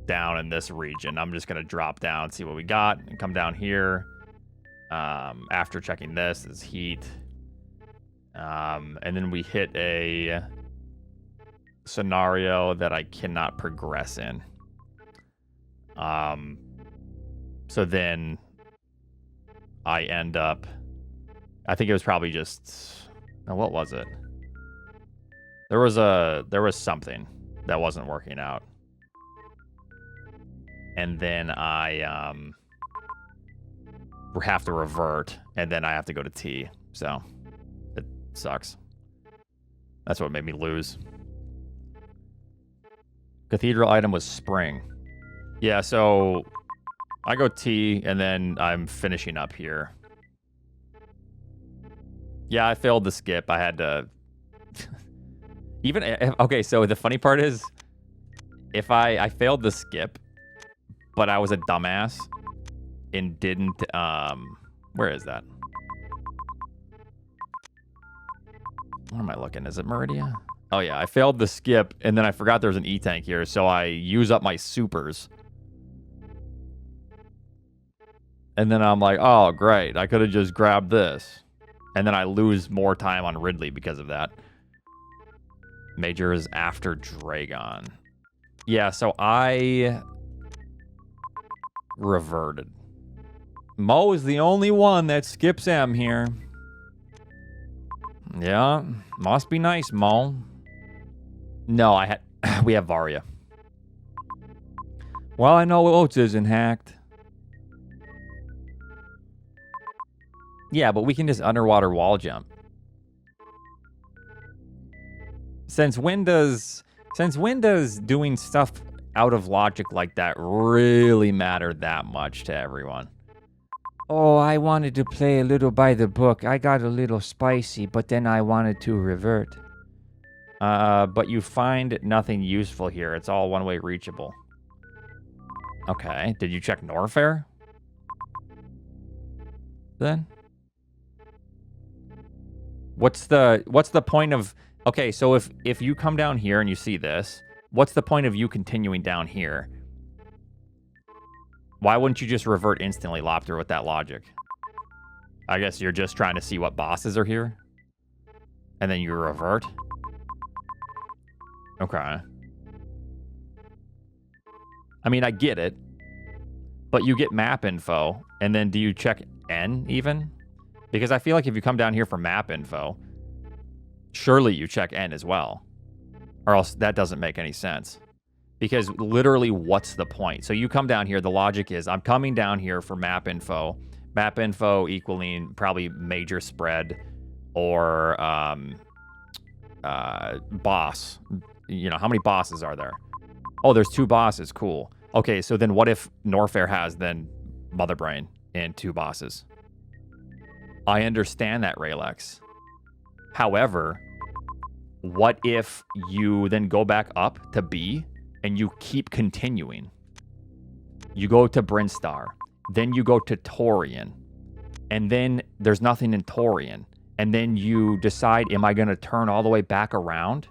down in this region. I'm just going to drop down, see what we got, and come down here. After checking this is heat. And then we hit a scenario that I cannot progress in. So then I end up, I think it was probably just, oh, what was it? There was something that wasn't working out. And then I have to revert, and then I have to go to T. So it sucks. That's what made me lose. Cathedral item was spring. Yeah, so I go T, and then I'm finishing up here. Yeah, I failed the skip. I had to... Okay, so the funny part is, if I failed the skip, but I was a dumbass and didn't, where is that? Where am I looking? Is it Meridia? Oh yeah, I failed the skip, and then I forgot there was an E-tank here, so I use up my supers. And then I'm like, oh, great, I could have just grabbed this. And then I lose more time on Ridley because of that. Major is after Dragon. Yeah, so I reverted. Mo is the only one that skips M here. Yeah, must be nice, Mo. No, we have Varia. Well, I know Oats isn't hacked. Yeah, but we can just underwater wall jump. Since when does doing stuff out of logic like that really matter that much to everyone? Oh, I wanted to play a little by the book. I got a little spicy, but then I wanted to revert. But you find nothing useful here. It's all one-way reachable. Okay, did you check Norfair? Then? What's the point of... Okay, so if you come down here and you see this, what's the point of you continuing down here? Why wouldn't you just revert instantly, Lopter, with that logic? I guess you're just trying to see what bosses are here? And then you revert? Okay. I mean, I get it. But you get map info, and then do you check N even? Because I feel like if you come down here for map info, surely you check N as well. Or else that doesn't make any sense. Because literally, what's the point? So you come down here, the logic is, I'm coming down here for map info. Map info equaling probably major spread or boss. You know, how many bosses are there? Oh, there's 2 bosses. Cool. Okay, so then what if Norfair has then Mother Brain and 2 bosses? I understand that, Raylex. However, what if you then go back up to B and you keep continuing? You go to Brinstar, then you go to Torian, and then there's nothing in Torian, and then you decide, am I going to turn all the way back around?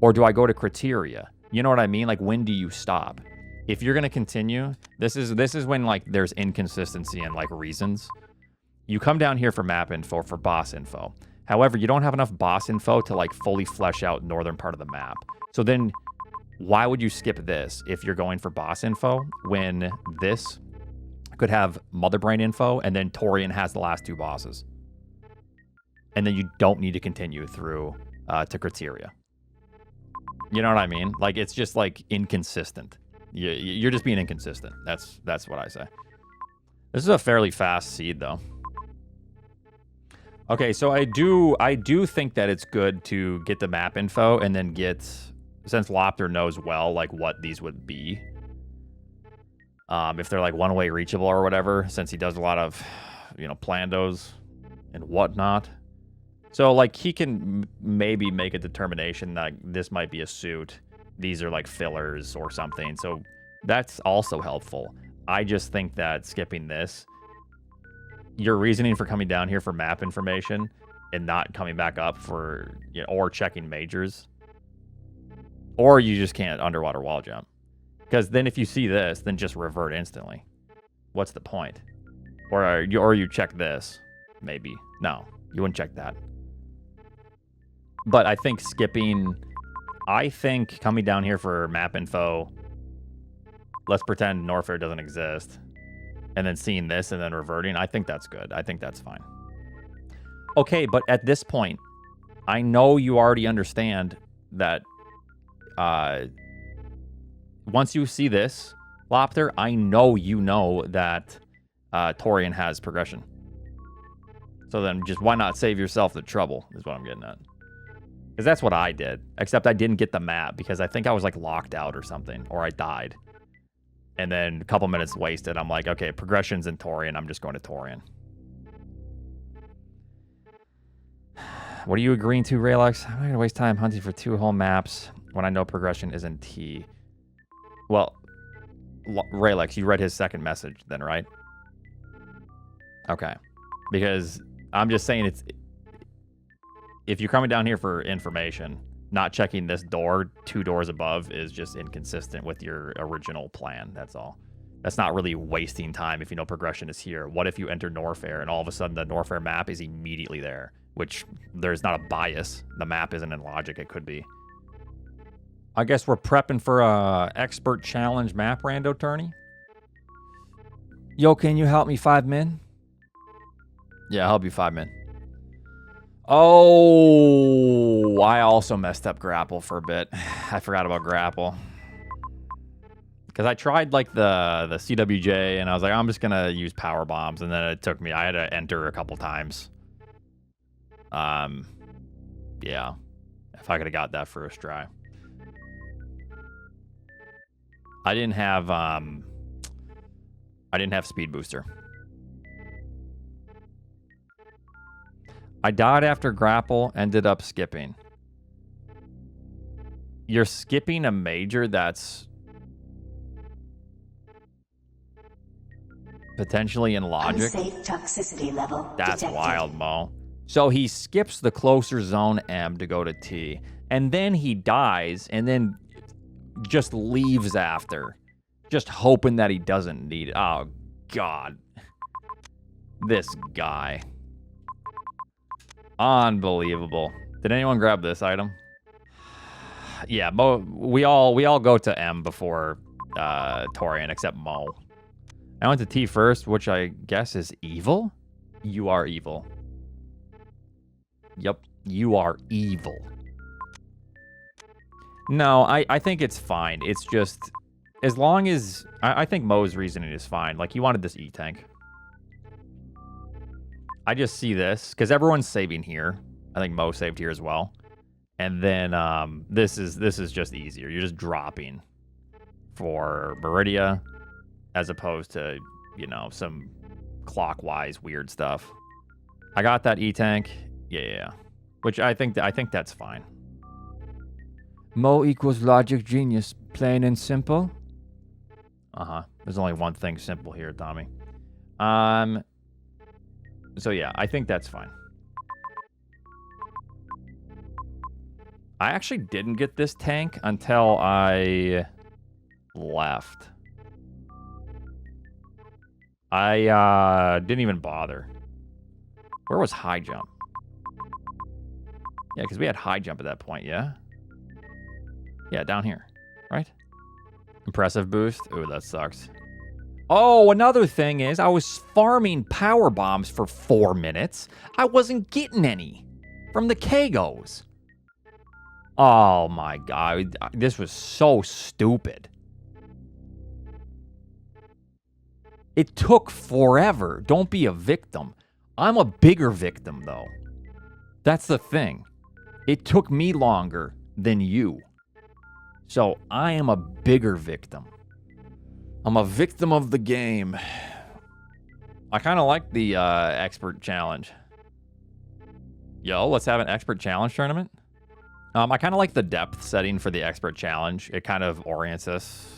Or do I go to Criteria? You know what I mean? Like, when do you stop? If you're going to continue, this is when, like, there's inconsistency and, like, reasons. You come down here for map info, for boss info. However, you don't have enough boss info to, like, fully flesh out northern part of the map. So then, why would you skip this if you're going for boss info when this could have Mother Brain info and then Torian has the last 2 bosses? And then you don't need to continue through to Criteria. You know what I mean? Like, it's just, like, inconsistent. You're just being inconsistent. That's what I say. This is a fairly fast seed, though. Okay, so I do think that it's good to get the map info and then get, since Lopter knows well, like, what these would be. If they're, like, one-way reachable or whatever, since he does a lot of, you know, plandos and whatnot. So, like, he can maybe make a determination that this might be a suit. These are, like, fillers or something. So that's also helpful. I just think that skipping this, your reasoning for coming down here for map information and not coming back up for, you know, or checking majors, or you just can't underwater wall jump. Because then if you see this, then just revert instantly. What's the point? Or you check this, maybe. No, you wouldn't check that. But I think coming down here for map info, let's pretend Norfair doesn't exist, and then seeing this and then reverting, I think that's good. I think that's fine. Okay, but at this point, I know you already understand that once you see this, Lopter, I know you know that Torian has progression. So then just why not save yourself the trouble, is what I'm getting at. Because that's what I did, except I didn't get the map because I think I was, like, locked out or something, or I died. And then a couple minutes wasted. I'm like, okay, progression's in Torian. I'm just going to Torian. What are you agreeing to, Raylex? I'm not going to waste time hunting for 2 whole maps when I know progression is in T. Well, Raylex, you read his second message then, right? Okay. Because I'm just saying if you're coming down here for information, not checking this door 2 doors above is just inconsistent with your original plan. That's all. That's not really wasting time if you know progression is here. What if you enter Norfair and all of a sudden the Norfair map is immediately there, which there's not a bias. The map isn't in logic. It could be. I guess we're prepping for a expert challenge map rando tourney. Yo, can you help me 5 min? Yeah, I'll help you 5 min. Oh, I also messed up grapple for a bit. I forgot about grapple. Because I tried like the CWJ and I was like, I'm just going to use power bombs. And then it took me, I had to enter a couple times. Yeah. If I could have got that first try. I didn't have speed booster. I died after grapple, ended up skipping. You're skipping a major that's potentially in logic. Unsafe toxicity level That's detected. wild, Mo. So he skips the closer zone M to go to T, and then he dies, and then just leaves after, just hoping that he doesn't need it. Oh, God. This guy. Unbelievable. Did anyone grab this item? Yeah, Mo. We all go to M before Torian, except Mo. I went to T first, which I guess is evil. You are evil. Yep, you are evil. No, I think it's fine. It's just as long as I think Mo's reasoning is fine. Like he wanted this E tank. I just see this because everyone's saving here. I think Mo saved here as well. And then this is just easier. You're just dropping for Meridia as opposed to, you know, some clockwise weird stuff. I got that E tank. Yeah. Which I think that's fine. Mo equals logic genius, plain and simple. There's only one thing simple here, Tommy. So yeah, I think that's fine. I actually didn't get this tank until I left. I didn't even bother. Where was high jump? Yeah, because we had high jump at that point, yeah? Yeah, down here, right? Impressive boost. Ooh, that sucks. Oh, another thing is I was farming power bombs for 4 minutes. I wasn't getting any from the Kagos. Oh my God, this was so stupid. It took forever. Don't be a victim. I'm a bigger victim, though. That's the thing. It took me longer than you. So I am a bigger victim. I'm a victim of the game. I kind of like the expert challenge. Yo, let's have an expert challenge tournament. I kind of like the depth setting for the expert challenge. It kind of orients us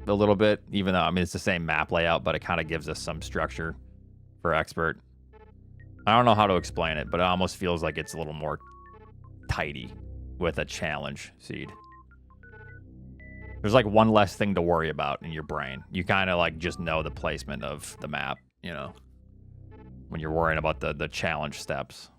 a little bit, even though, I mean, it's the same map layout, but it kind of gives us some structure for expert. I don't know how to explain it, but it almost feels like it's a little more tidy with a challenge seed. There's like one less thing to worry about in your brain. You kind of like just know the placement of the map, you know, when you're worrying about the challenge steps.